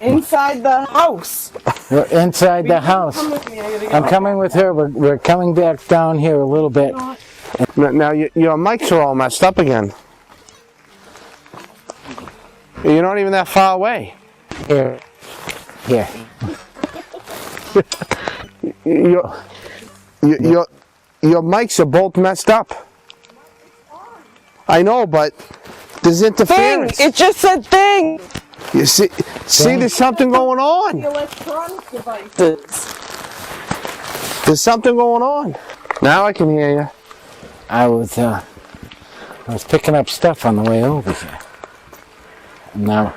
Inside the house. We're inside the house. Come with me. I gotta get I'm coming with her. We're coming back down here a little bit. Now your mics are all messed up again. You're not even that far away. Here. Here. Your mics are both messed up. I know, but there's Thing. interference. It just said thing. You see, there's something going on. Electronic devices. There's something going on. Now I can hear you. I was picking up stuff on the way over here. And now,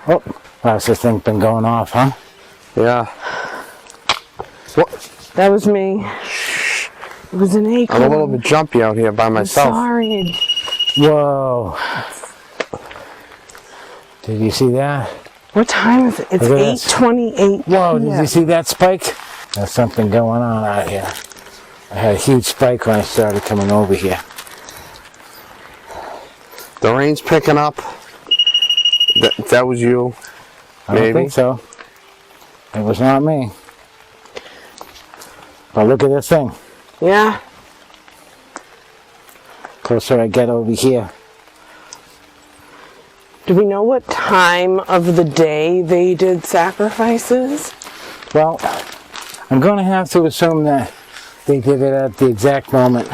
how's this thing been going off, huh? Yeah. What? That was me. It was an acorn. I'm a little bit jumpy out here by myself. Sorry. Whoa. Did you see that? What time is it? It's Look at this. 8:28. Whoa, did you see that spike? There's something going on out here. I had a huge spike when I started coming over here. The rain's picking up. That was you. I don't Maybe. think so. It was not me. But look at this thing. Yeah. Closer I get over here. Do we know what time of the day they did sacrifices? Well, I'm going to have to assume that they did it at the exact moment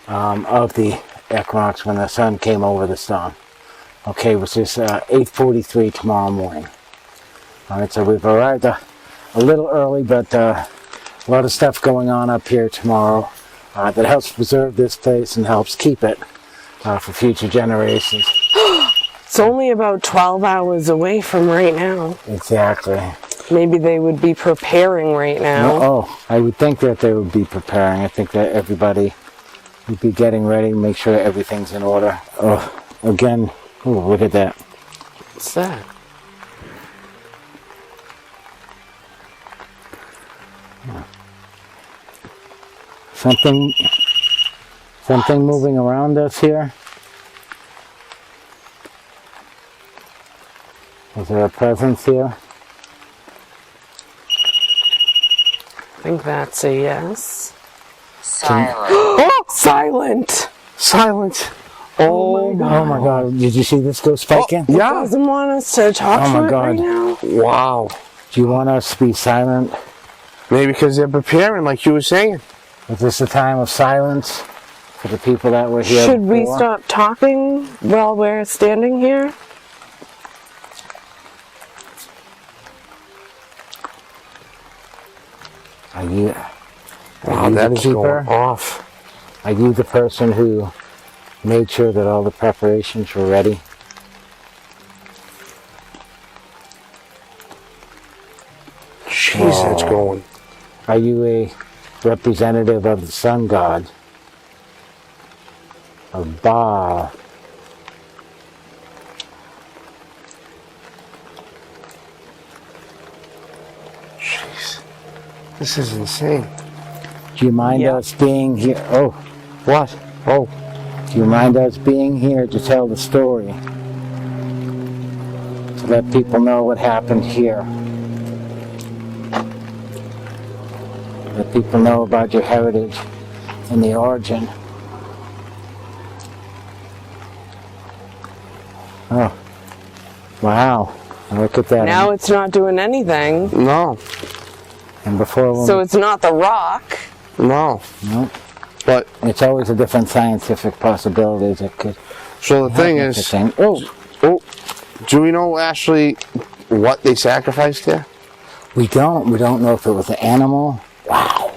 of the equinox when the sun came over the stone. Okay, which is 8:43 tomorrow morning. All right, so we've arrived a little early, but a lot of stuff going on up here tomorrow that helps preserve this place and helps keep it for future generations. It's only about 12 hours away from right now. Exactly. Maybe they would be preparing right now. Oh, I would think that they would be preparing. I think that everybody would be getting ready, make sure everything's in order. Oh, again, oh, look at that. What's that? Something moving around us here. Is there a presence here? I think that's a yes. Silent. Oh, silent! Silent. Oh my Oh my God! Did you see this go spiking? It doesn't want us to talk Oh to my it God. right now. Wow. Do you want us to be silent? Maybe because they're preparing, like you were saying. Is this a time of silence for the people that were here Should we before? stop talking while we're standing here? Are you? Wow, you the that is going keeper? off. Are you the person who made sure that all the preparations were ready? Jeez, that's going. Are you a representative of the sun god, of Baal. Jeez. This is insane. Do you mind Yep. us being here? Oh, What? Oh, do you mind us being here to tell the story? To let people know what happened here. Let people know about your heritage and the origin. Oh, wow. Look at that. Now it's not doing anything. no. And before when So it's not the rock. No. no, But, it's always a different scientific possibilities that could so the thing happen at is, the same- Oh, oh, do we know actually what they sacrificed here? we don't know if it was an animal. Wow.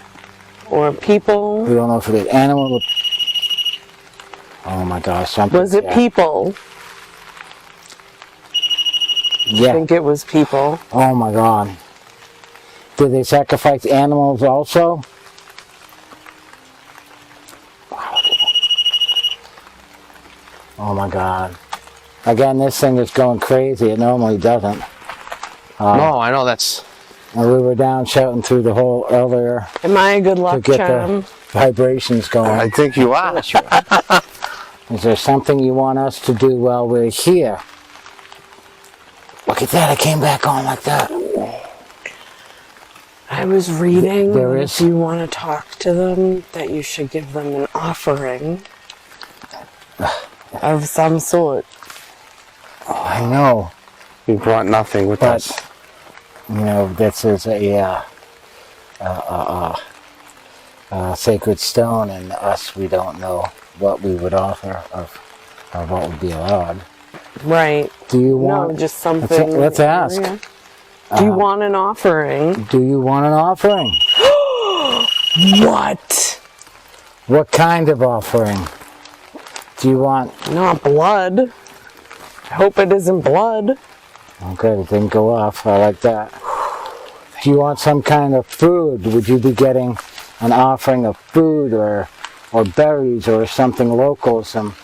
Or people. We don't know if it was an animal. Oh my gosh, something. Was it people? I Yeah. think it was people. Oh my God. Did they sacrifice animals also? Oh my God. Again, this thing is going crazy. It normally doesn't. No, I know that's. And we were down shouting through the hole earlier Am I a good to luck get charm? the vibrations I going. think you are. Is there something you want us to do while we're here? Look at that, it came back on like that. I was reading There that is- if you want to talk to them, that you should give them an offering of some sort. I know, You brought nothing with but, us. you know, this is a sacred stone, and us, we don't know what we would offer or what would be allowed. Right. Do you No, want, just something. let's ask. Do you want an offering? do you want an offering? What? What kind of offering? Do you want, Not blood. I hope it isn't blood. okay, it didn't go off, I like that. Do you want some kind of food? Would you be getting an offering of food or berries or something local, some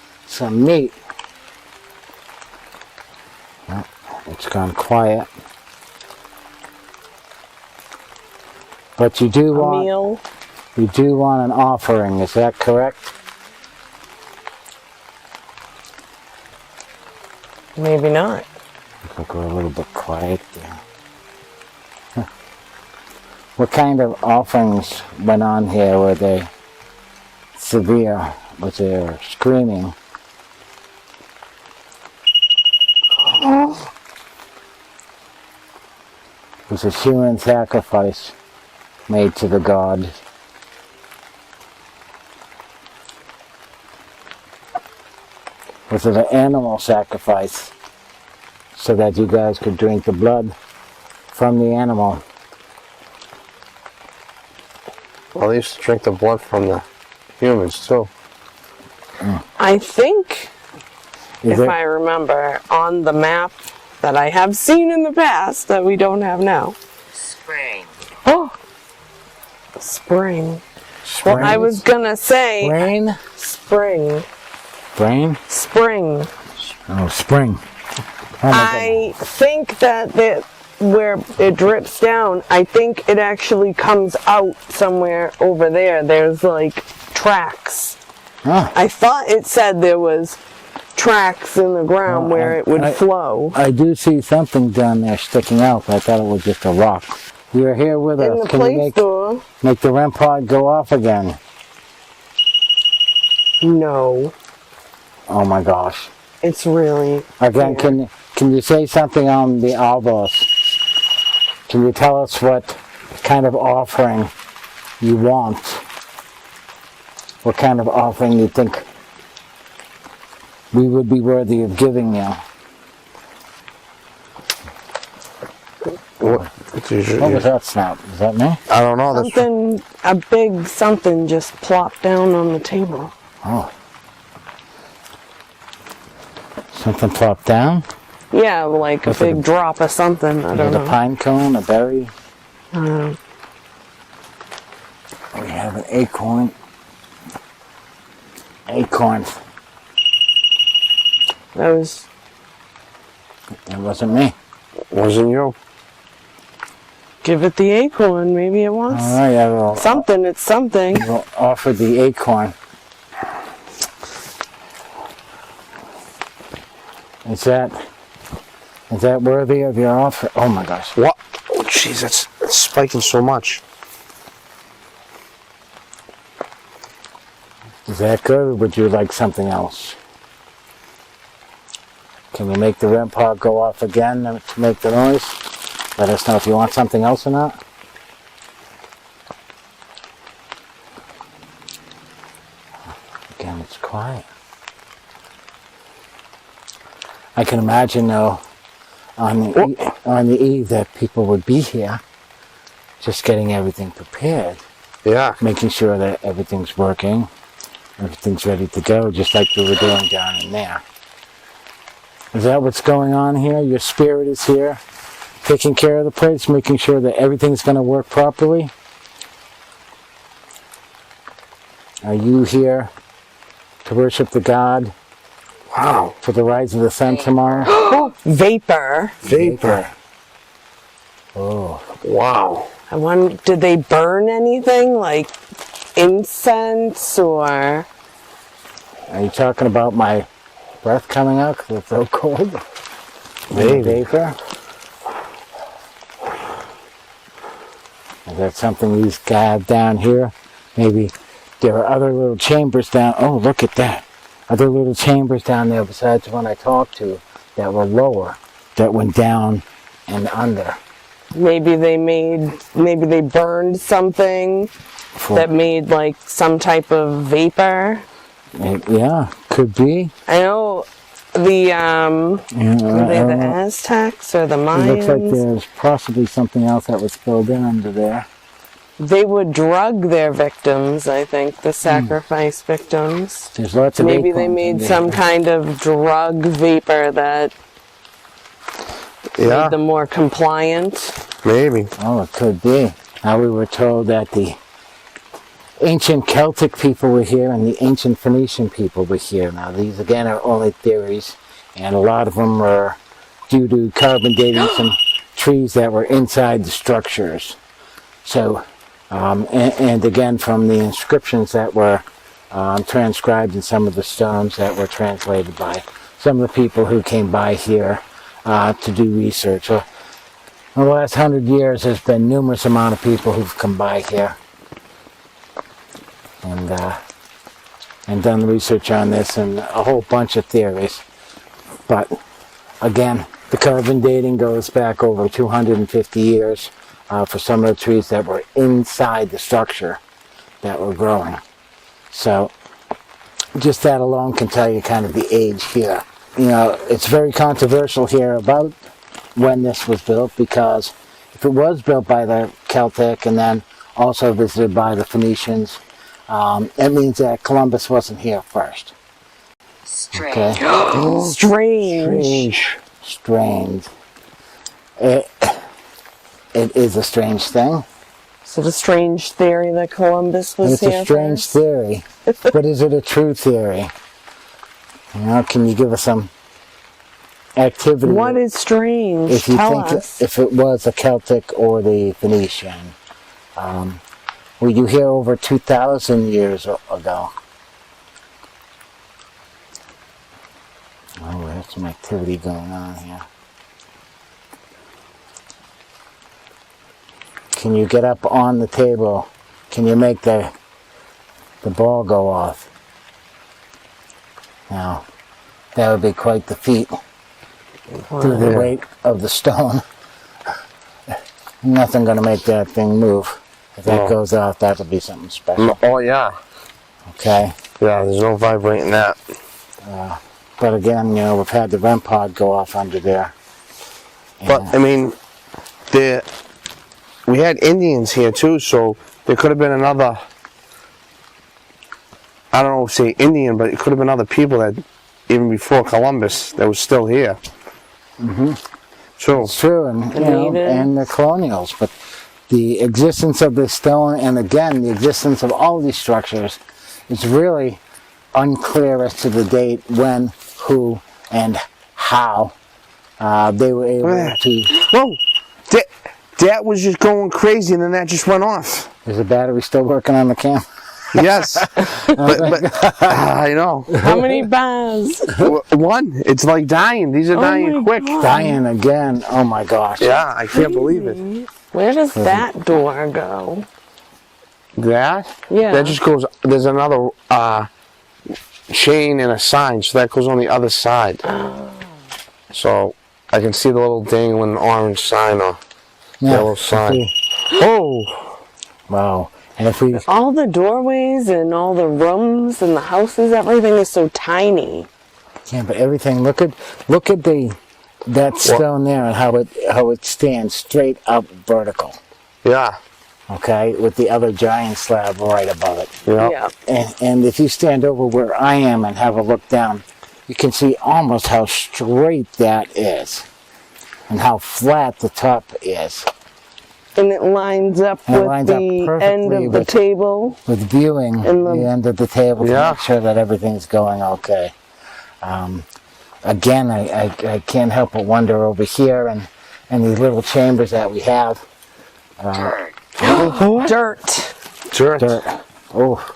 meat? No, it's gone quiet. But you do A want meal. you do want an offering, is that correct? Maybe not. Looks like we're a little bit quiet there. Huh. What kind of offerings went on here? Were they severe? Was there screaming? Was a human sacrifice made to the god? Was it an animal sacrifice so that you guys could drink the blood from the animal? Well, they used to drink the blood from the humans too. I think, Is if it- I remember, on the map that I have seen in the past that we don't have now. Spring. Oh, spring. Well, I was gonna say Rain? spring. Rain? Spring. Oh, spring. Oh my I think that where it drips down, I think it actually comes out somewhere over there. There's like tracks. goodness. I thought it said there was tracks in the ground Well, where it would flow. I do see something down there sticking out, but I thought it was just a rock. You're here with In us. the Can you play store? make the REM pod go off again? No. Oh my gosh. It's really Again, clear. can you say something on the Alvos? Can you tell us what kind of offering you want? What kind of offering you think we would be worthy of giving you? What What was that snap? Is that me? I don't know. That's something, a big something just plopped down on the table. Oh. Something plopped down? Yeah, like a What's it, big drop of something. I Is don't it a know. pine cone, a berry? I don't know. We have an acorn. Acorn. That wasn't me. Wasn't you? give it the acorn. Maybe it wants All right, I will. something. It's something. We'll offer the acorn. Is that worthy of your offer? Oh my gosh. What? Oh, jeez, that's spiking so much. Is that good, or would you like something else? Can we make the REM pod go off again to make the noise? Let us know if you want something else or not. Again, it's quiet. I can imagine, though, on the eve that people would be here, just getting everything prepared. Yeah. Making sure that everything's working, everything's ready to go, just like we were doing down in there. Is that what's going on here? Your spirit is here, taking care of the place, making sure that everything's going to work properly? Are you here to worship the God? Wow. For the rise of the sun tomorrow? Vapor. Vapor. Oh. Wow. I wonder, did they burn anything like incense or? Are you talking about my breath coming out because it's so cold? Maybe. Vapor? Is that something you have down here? Maybe there are other little chambers down. Oh, look at that. Other little chambers down there besides the one I talked to that were lower, that went down and under. Maybe they burned something that made like some type of vapor. Yeah, could be. I know the were they the Aztecs or the Mayans? It looks like there's possibly something else that was filled in under there. They would drug their victims, I think, the sacrifice victims. There's lots of Maybe they acorns in made there. some kind of drug vapor that made them more compliant. Maybe. Oh, it could be. Now we were told that the ancient Celtic people were here and the ancient Phoenician people were here. Now these again are only theories, and a lot of them were due to carbon dating some trees that were inside the structures. So, and again from the inscriptions that were transcribed in some of the stones that were translated by some of the people who came by here to do research. In the last 100 years, there's been numerous amount of people who've come by here and done research on this and a whole bunch of theories. But again, the carbon dating goes back over 250 years for some of the trees that were inside the structure that were growing. So just that alone can tell you kind of the age here. You know, it's very controversial here about when this was built, because if it was built by the Celtic and then also visited by the Phoenicians, it means that Columbus wasn't here first. Strange. Okay? Strange. It is a strange thing. Is it a strange theory that Columbus was It's here a strange first? theory. But is it a true theory? You know, can you give us some activity? What is strange? If you Tell think us. if it was the Celtic or the Phoenician. Were you here over 2,000 years ago? Oh, there's some activity going on here. Can you get up on the table? Can you make the ball go off? Now, that would be quite the feat. Through the weight of the stone. Nothing going to make that thing move. If that goes off, that'll be something special. Oh, yeah. Okay? Yeah, there's no vibrating that. But again, you know, we've had the REM pod go off under there. But, I mean, we had Indians here, too, so there could have been another, I don't know if say Indian, but it could have been other people that, even before Columbus, that was still here. Mm-hmm. True. It's true, and, you know, and the colonials. But the existence of this stone, and again, the existence of all these structures, is really unclear as to the date, when, who, and how they were able to... Whoa! That was just going crazy, and then that just went off. Is the battery still working on the camera? Yes. but I know. How many bars? One. It's like dying. These are dying my quick. God. Dying again. Oh my gosh. Yeah, I can't believe it. Where does that door go? That? Yeah. That just goes, there's another chain and a sign, so that goes on the other side. So I can see the little dangling orange sign or yellow sign. Oh! Wow. And if we... All the doorways and all the rooms and the houses, everything is so tiny. Yeah, but everything, look at that stone there and how it stands straight up vertical. Yeah. Okay, with the other giant slab right above it. Yeah. And if you stand over where I am and have a look down, you can see almost how straight that is and how flat the top is. And it lines up And it with lines up the perfectly end of the with- table. With viewing And the- the end of the table to Yeah. make sure that everything's going okay. Again, I can't help but wonder over here and these little chambers that we have. Dirt. Dirt. Dirt. Oh,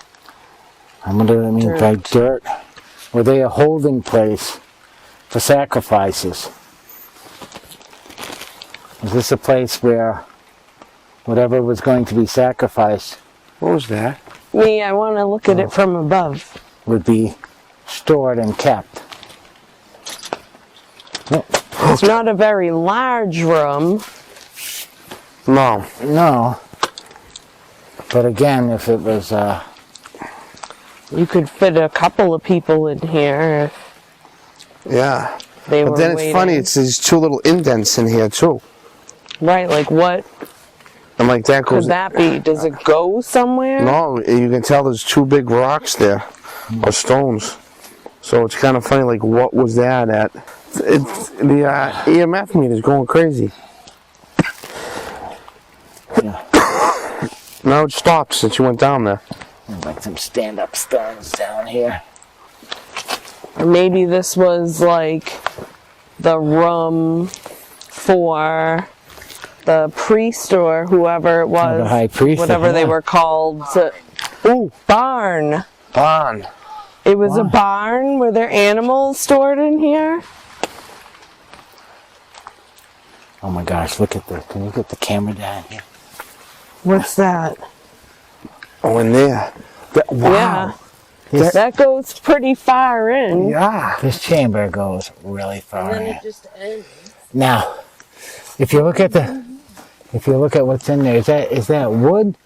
I wonder what it means by dirt. Were they a holding place for sacrifices? Is this a place where whatever was going to be sacrificed What was that? Me, I want to look at it from above. would be stored and kept? No. It's not a very large room. No. No. But again, if it was, You could fit a couple of people in here Yeah. if they were But then it's waiting. funny, it's these two little indents in here too. Right, like what And like that could goes... that be? Does it go somewhere? No, you can tell there's two big rocks there, or stones. So it's kind of funny, like what was that at? It's, the EMF meter's going crazy. Now it stopped since you went down there. there's like some stand-up stones down here. Or maybe this was like the room for the priest or whoever it was. the high priest, Whatever they yeah. were called. Ooh, Barn. barn. It was a barn. Were there animals stored in here? Oh my gosh, look at this. Can you get the camera down here? What's that? Oh, in there. Wow. Yeah. That goes pretty far in. Yeah. This chamber goes really far And then in. it just ends. Now, if you look at what's in there, is that wood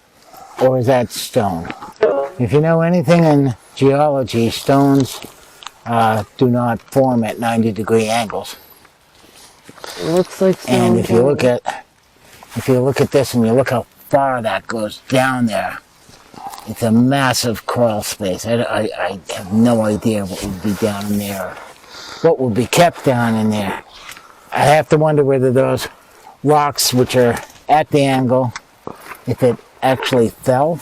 or is that stone? If you know anything in geology, stones do not form at 90-degree angles. It looks like stone. And if you look at this and you look how far that goes down there, it's a massive crawl space. I have no idea what would be down in there, what would be kept down in there. I have to wonder whether those rocks, which are at the angle, if it actually fell,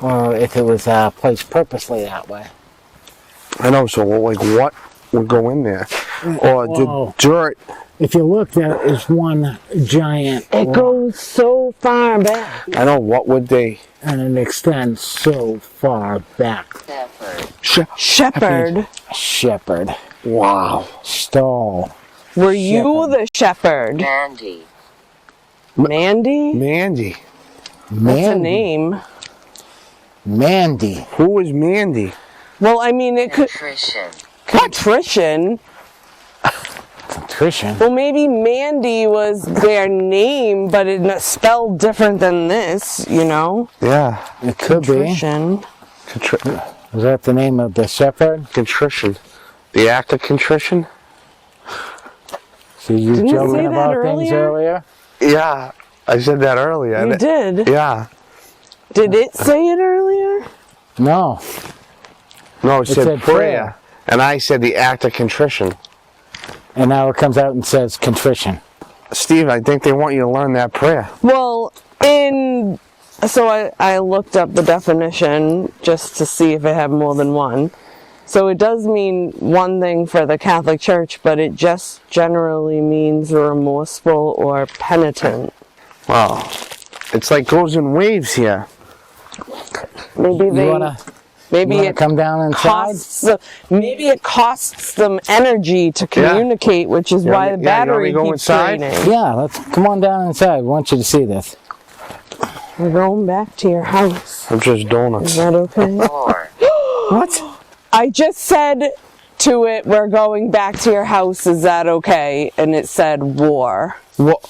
or if it was placed purposely that way. I know, so like what would go in there? Or Whoa. the dirt. If you look, there is one giant It rock, goes so far back. I know, what would they... and it extends so far back. Shepherd. Shepherd. Wow. Stall. Were you the shepherd? Mandy. Mandy? Mandy. That's a name. Mandy. Who is Mandy? Well, I mean, it could... Nutrition. Contrition. Contrition. Well, maybe Mandy was their name, but it's spelled different than this, you know? Yeah. It could be. Contrition. Is that the name of the shepherd? Contrition. The act of contrition? So you Didn't you joking say that about things earlier? Yeah. I said that earlier. You did. Yeah. Did it say it earlier? No. No, it said said prayer. prayer. And I said the act of contrition. And now it comes out and says contrition. Steve, I think they want you to learn that prayer. Well, so I looked up the definition just to see if it had more than one. So it does mean one thing for the Catholic Church, but it just generally means remorseful or penitent. Wow. It's like goes in waves here. Maybe You wanna come down inside? Maybe it costs them energy to communicate, which is why the battery keeps draining. Yeah, let's come on down inside. I want you to see this. We're going back to your house. I'm just donuts. Is that okay? 4, What? I just said to it, we're going back to your house, is that okay? And it said war. What?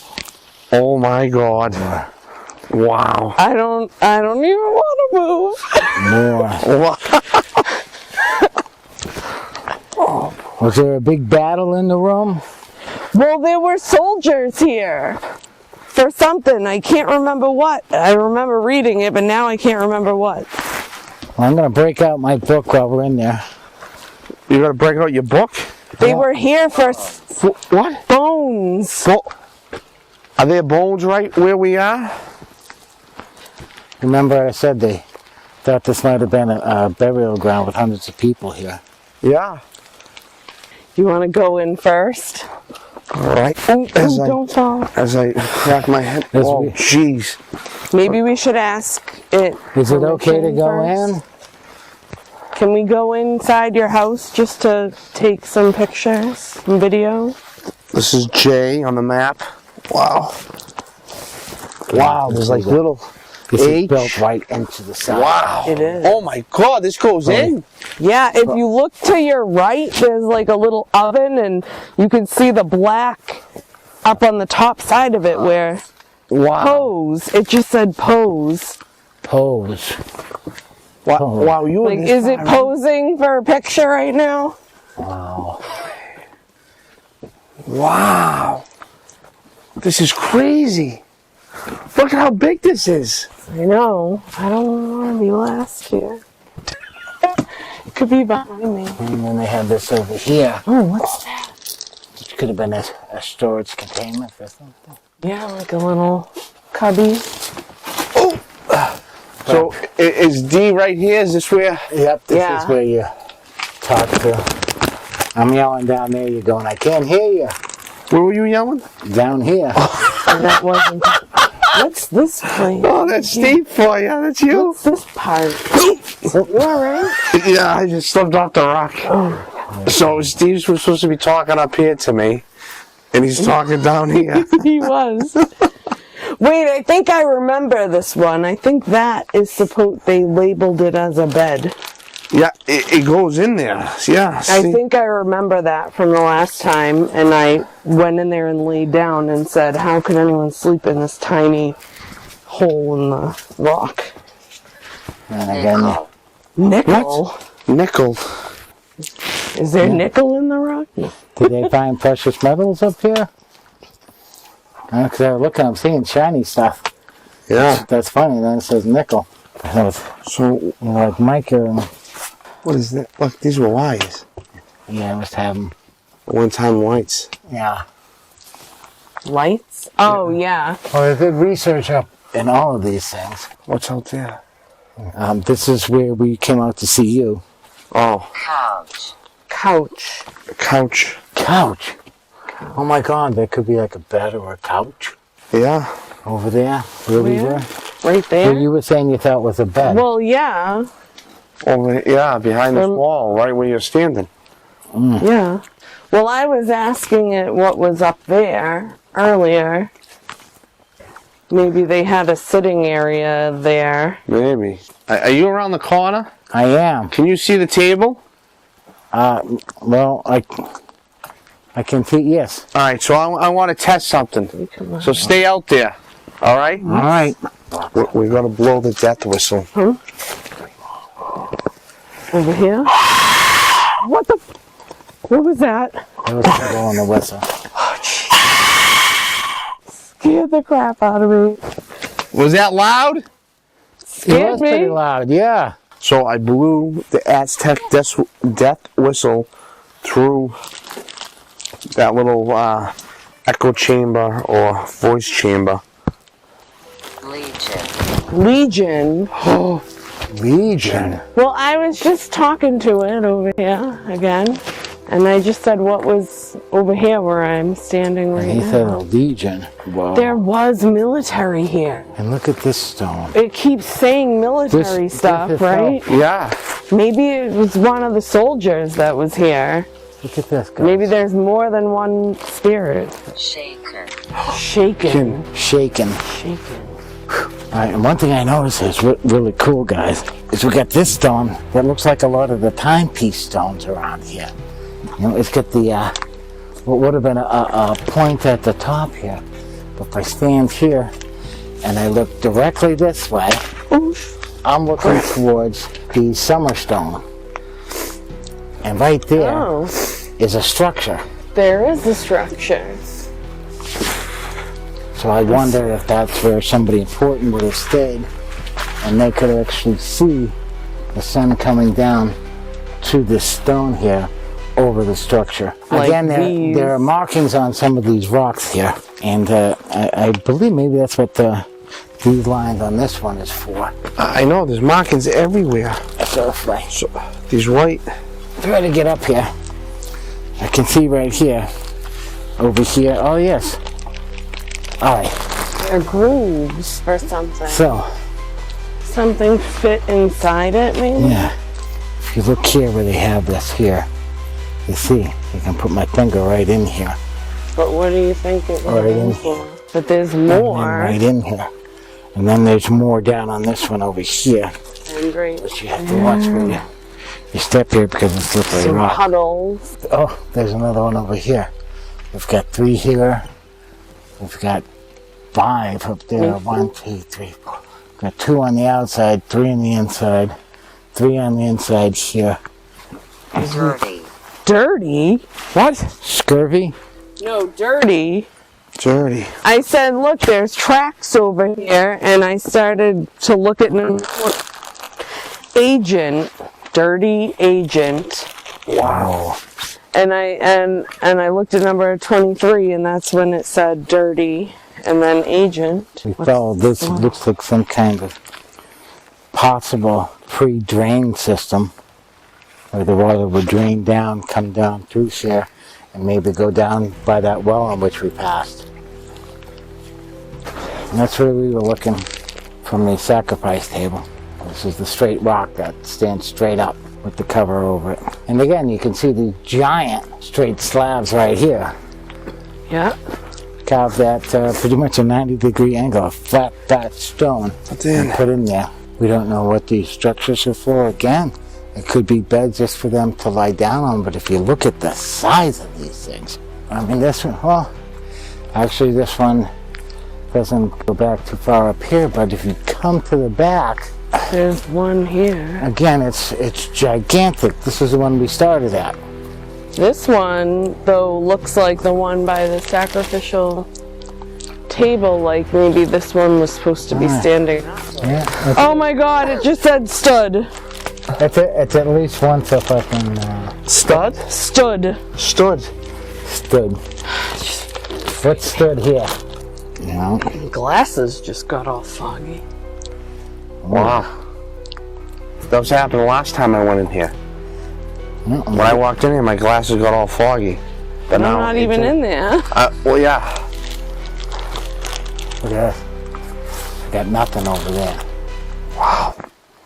Oh my God. Wow. I don't even want to move. More. Was there a big battle in the room? Well, there were soldiers here for something. I can't remember what. I remember reading it, but now I can't remember what. Well, I'm going to break out my book while we're in there. You gotta break out your book? They were here for What? bones. Are there bones right where we are? Remember I said they thought this might have been a burial ground with hundreds of people here. Yeah. You want to go in first? All right. Don't fall. As I crack my head. As Oh, we- jeez. Maybe we should ask it. Is it okay to permission go first? in? Can we go inside your house just to take some pictures, some video? This is J on the map. Wow. Wow, there's like little This is H. built right into the side. Wow. It is. Oh my God, this goes in. Yeah, if you look to your right, there's like a little oven, and you can see the black up on the top side of it where Wow. pose. It just said pose. Pose. Wow, wow, you were Like, this is it far in. posing for a picture right now? Wow. Wow. This is crazy. Look at how big this is. I know. I don't want to be last here. It could be behind me. And then they had this over here. Oh, what's that? Which could have been a storage containment for something. Yeah, like a little cubby. So is D right here? Is this where? Yep, this Yeah. is where you talk to. I'm yelling down there, you're going, I can't hear you. Where were you yelling? Down here. And that wasn't. What's this place? Oh, that's Steve for you. That's you. What's this part? You alright? Yeah, I just slipped off the rock. So Steve was supposed to be talking up here to me, and he's talking down here. He was. Wait, I think I remember this one. I think that is they labeled it as a bed. Yeah, it goes in there. Yeah. I see? think I remember that from the last time, and I went in there and laid down and said, how could anyone sleep in this tiny hole in the rock? And again, Nickel? Nickel. Is there nickel in the rock? No. did they find precious metals up here? Because I was looking, I'm seeing shiny stuff. Yeah. That's funny, then it says nickel. So Like mica and, what is that? Look, these were wires. yeah, I must have them. One-time lights. Yeah. Lights? Oh, yeah. Well, there's good research up in all of these things. What's out there? This is where we came out to see you. Oh, couch, Couch. a couch. Couch. Oh my God, there could be like a bed or a couch Yeah. over there where we Where? were. Right there? Where you were saying you thought was a bed. Well, yeah. Over, yeah, behind this wall, right where you're standing. Yeah. Well, I was asking it what was up there earlier. Maybe they had a sitting area there. Maybe. Are you around the corner? I am. Can you see the table? Well, I can see, yes. All right, so I want to test something. So stay out there. All right? All right. We're going to blow the death whistle. Over here? What the? What was that? That was blowing the whistle. Scared the crap out of me. Was that loud? It Scared was pretty me. loud, yeah. So I blew the Aztec death whistle through that little echo chamber or voice chamber. Legion. Legion. Legion. Well, I was just talking to it over here again, and I just said what was over here where I'm standing right He said a now. legion. Wow. There was military here. And look at this stone. It keeps saying military This stuff, is right? Yeah. Maybe it was one of the soldiers that was here. Look at this, guys. Maybe there's more than one spirit. Shaker. Shaken. Shaken. Shaken. All right, and one thing I noticed is really cool, guys, is we got this stone that looks like a lot of the timepiece stones around here. You know, it's got the, what would have been a point at the top here. But if I stand here and I look directly this way, I'm looking towards the summer stone. And right there is a structure. There is a structure. So I wonder if that's where somebody important would have stayed and they could actually see the sun coming down to this stone here over the structure. Like Again, these. there are markings on some of these rocks here, and I believe maybe that's what these lines on this one is for. I know, there's markings everywhere. So These white. try to get up here. I can see right here, over here. Oh yes. All right. They're grooves or something. So Something fit inside it, maybe? yeah, if you look here where they have this here, you see, you can put my finger right in here. But what do you think it Right was in in for? But there's And then more. right in here. And then there's more down on this one over here. And great. But you have to watch where you step here because it's slippery Some rock. puddles. Oh, there's another one over here. We've got 3 here. We've got 5 up there. 1, 2, 3, 4. We've got 2 on the outside, 3 on the inside, 3 on the inside here. Dirty. Dirty? What? Scurvy? No, dirty. Dirty. I said, look, there's tracks over here, and I started to look at number agent, dirty agent, Wow. and I looked at number 23, and that's when it said dirty, and then agent. We followed this. It looks like some kind of possible pre-drain system where the water would drain down, come down through here, and maybe go down by that well on which we passed. And that's where we were looking from the sacrifice table. This is the straight rock that stands straight up with the cover over it. And again, you can see the giant straight slabs right here. Yeah. Carved at pretty much a 90-degree angle, a flat stone and put in there. We don't know what these structures are for. Again, it could be beds just for them to lie down on, but if you look at the size of these things, I mean, this one, well, actually this one doesn't go back too far up here, but if you come to the back, There's one here. again, it's gigantic. This is the one we started at. This one, though, looks like the one by the sacrificial table, like maybe this one was supposed to be standing up. Yeah, Oh my god, it just said stood. it's at least once a fucking Stud? Stood. Stood. stood. What stood here? You know? Glasses just got all foggy. Wow. That was happening last time I went in here. Yeah, When I walked in here, my glasses got all foggy. But I'm now not even in there. Well, yeah. Look at this. I got nothing over there. Wow.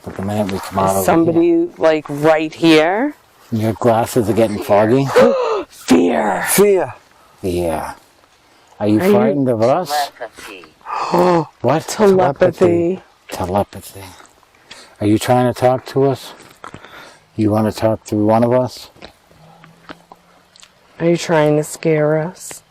But the minute we come out over here, Somebody, like, right here. your glasses are getting foggy? Fear. Fear. Yeah. Are you Are you- frightened of us? Telepathy. What? Telepathy. Telepathy. Are you trying to talk to us? You want to talk to one of us? Are you trying to scare us?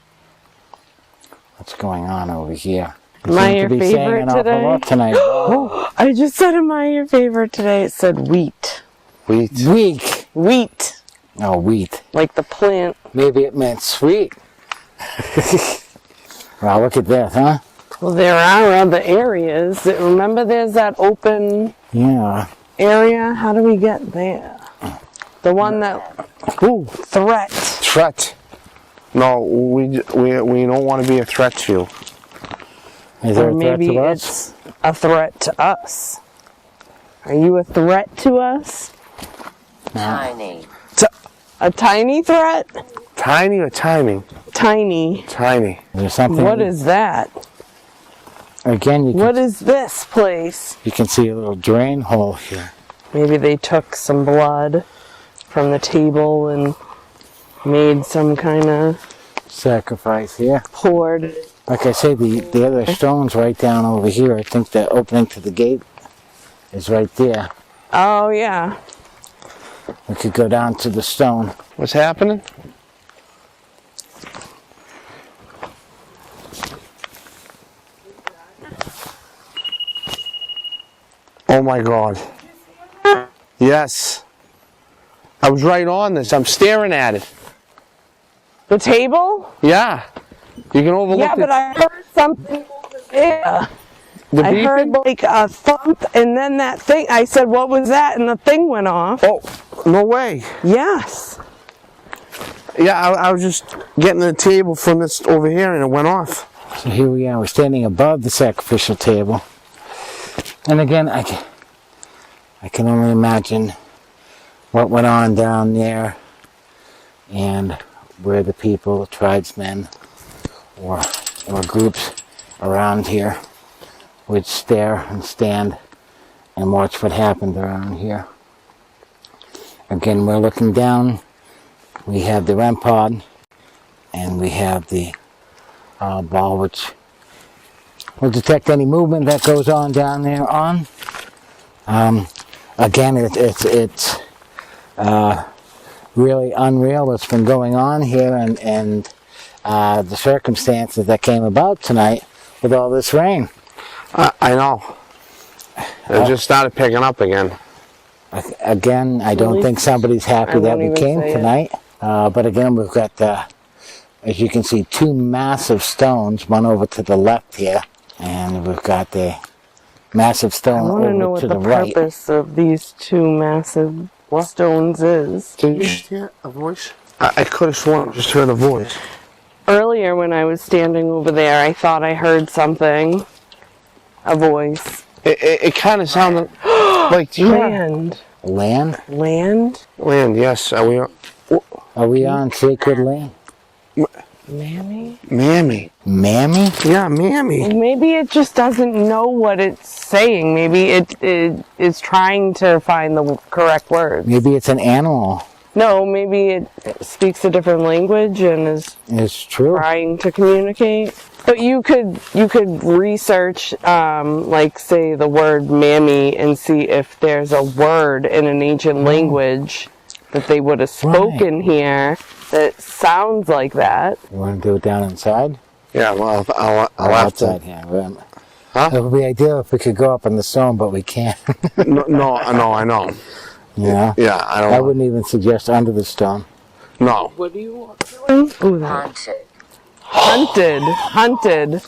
What's going on over here? Am I seem your to be saying favorite an awful today? lot tonight. I just said, am I your favorite today? It said wheat. Wheat. Weak. Wheat. Oh, wheat. Like the plant. Maybe it meant sweet. Well, look at this, huh? Well, there are other areas. Remember there's that open Yeah. area? How do we get there? The one that... Ooh, threat. Threat. No, we don't want to be a threat to you. Is there Or a threat maybe to us? it's a threat to us. Are you a threat to us? Tiny. A tiny threat? Tiny or timing? Tiny. Tiny. Is there something? What is that? Again, What is this place? you can see a little drain hole here. Maybe they took some blood from the table and made some kind of Sacrifice here. poured. Like I say, the other stone's right down over here. I think the opening to the gate is right there. Oh, yeah. We could go down to the stone. What's happening? Oh my God. Yes. I was right on this. I'm staring at it. The table? Yeah. You can overlook Yeah, but I heard something over there. the I beeping. heard like a thump, and then that thing. I said, "What was that?" And the thing went off. Oh, no way. Yes. Yeah, I was just getting the table from this over here and it went off. So here we are. We're standing above the sacrificial table. And again, I can only imagine what went on down there and where the people, tribesmen, or groups around here would stare and stand and watch what happened around here. Again, we're looking down. We have the REM pod and we have the ball, which will detect any movement that goes on down there on. Again, it's really unreal what's been going on here and the circumstances that came about tonight with all this rain. I know. It just started picking up again. Again, I don't think somebody's happy that we came tonight. But again, we've got, as you can see, two massive stones, one over to the left here, and we've got the massive stone I want to know over what to the the right. purpose of these two massive stones is. Did you just hear a voice? I could have sworn I just heard a voice. Earlier, when I was standing over there, I thought I heard something. A voice. It kind of sounded like Land. Land? Land? Land, yes. Are we on sacred land? Mammy? Mammy. Mammy? Yeah, Mammy. Maybe it just doesn't know what it's saying. Maybe it is trying to find the correct words. Maybe it's an animal. No, maybe it speaks a different language and is It's true. trying to communicate. But you could research, like say the word mammy, and see if there's a word in an ancient language that they would have spoken here that sounds like that. You want to do it down inside? Yeah, well, I'll Or have to. outside? Yeah. Huh? It would be ideal if we could go up on the stone, but we can't. No, I know. You know? Yeah, I I don't. wouldn't even suggest under the stone. No. What do you want? Ooh, that. Haunted. Hunted.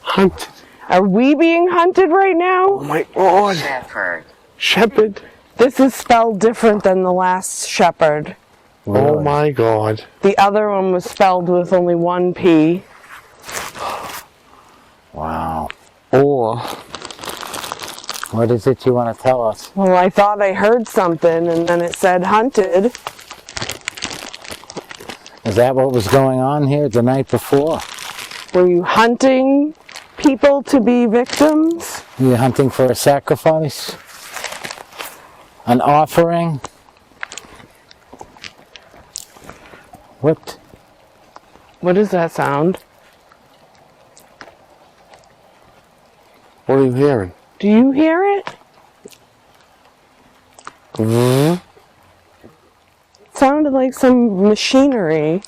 Hunt. Are we being hunted right now? Oh my God. Shepherd. Shepherd. This is spelled different than the last shepherd. Oh Really. my God. The other one was spelled with only one P. Wow. Or What is it you want to tell us? Well, I thought I heard something and then it said hunted. Is that what was going on here the night before? Were you hunting people to be victims? You hunting for a sacrifice? An offering? What? What does that sound? what are you hearing? Do you hear it? Mm-hmm. It sounded like some machinery.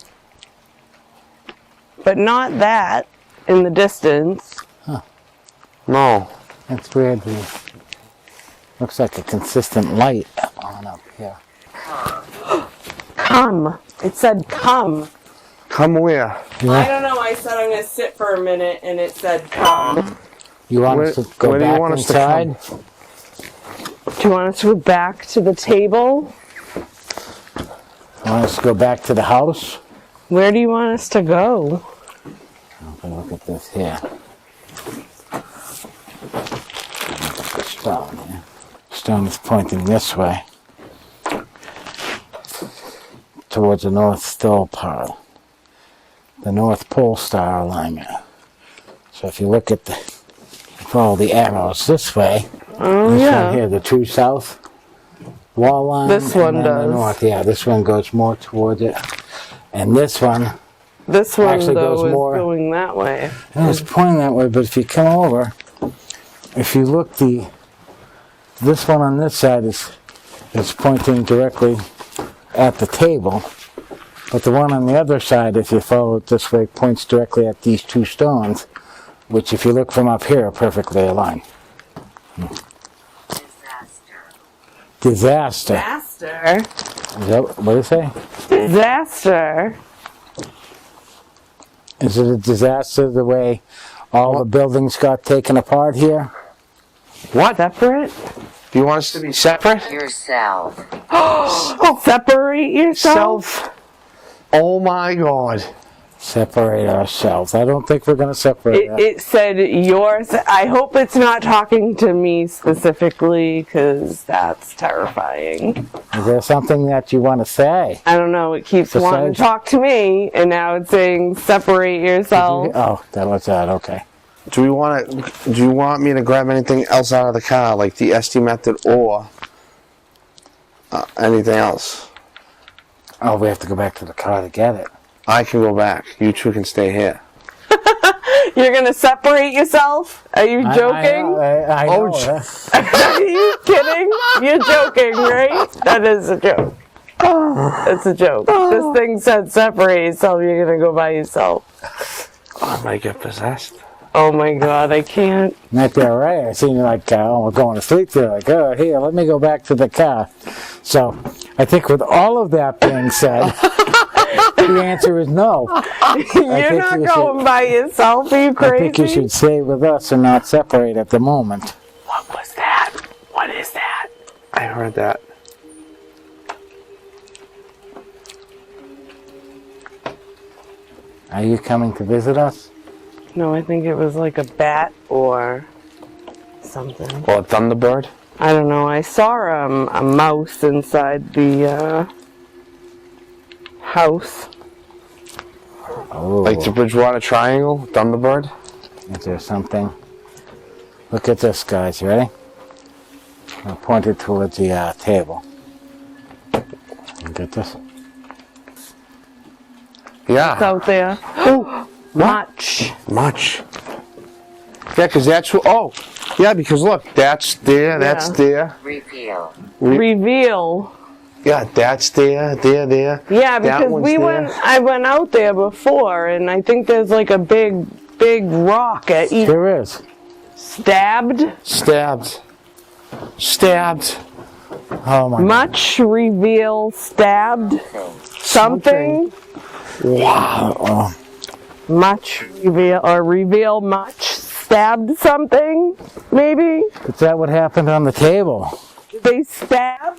But not that in the distance. No. That's weird. Looks like a consistent light on up here. Come. It said come. Come where? I don't know. I said I'm going to sit for a minute and it said come. You want Where- us to go where do you back want us to inside? Do you want us to go back to the table? You want us to go back to the house? Where do you want us to go? Okay, look at this here. Stone, yeah. Stone is pointing this way towards the North Stole part, the North Pole Star alignment. So if you look at the, follow the arrows this way, this one here, the true south wall line. This one and then does. the north, yeah, this one goes more towards it, and this one Actually goes though, is more going that way. and it's pointing that way. But if you come over, if you look, this one on this side is pointing directly at the table, but the one on the other side, if you follow it this way, points directly at these two stones, which if you look from up here are perfectly aligned. Disaster. Disaster. Is that, what did it say? Disaster. Is it a disaster the way all the buildings got taken apart here? What? Separate? Do you want us to be separate? Yourself. Separate yourself? Oh my God. Separate ourselves. I don't think we're going to separate. It said yours. I hope it's not talking to me specifically, because that's terrifying. Is there something that you want to say? I don't know. It keeps wanting to talk to me, and now it's saying separate yourself. Oh, that was that. Okay. Do you want me to grab anything else out of the car, like the SD method or anything else? Oh, we have to go back to the car to get it. I can go back. You two can stay here. You're gonna separate yourself? Are you joking? I know. Are you kidding? You're joking, right? That is a joke. It's a joke. This thing said separate yourself. You're gonna go by yourself. I might get possessed. Oh my God, I can't. Not there, right? I seen you like, we're going to sleep there. Like, oh, here, let me go back to the car. So, I think with all of that being said, the answer is no. You're not going by yourself. Are you crazy? I think you should stay with us and not separate at the moment. What was that? What is that? I heard that. Are you coming to visit us? No, I think it was like a bat or something. Or a thunderbird? I don't know. I saw a mouse inside the house. Oh. Like the Bridgewater Triangle? Thunderbird? Is there something? Look at this, guys. You ready? I'll point it towards the table. Look at this. Yeah. It's out there. Oh, Much. Much. Yeah, because that's what. Oh, yeah, because look, that's there, that's there. Reveal. Reveal. Yeah, that's there, there. Yeah, That because one's there. I went out there before, and I think there's like a big rock at each. There is. Stabbed. Stabbed. Oh my God. Much. Reveal. Stabbed. Something. Wow. Oh. Much. Reveal. Or reveal much. Stabbed something. Maybe. Is that what happened on the table? Did they stab?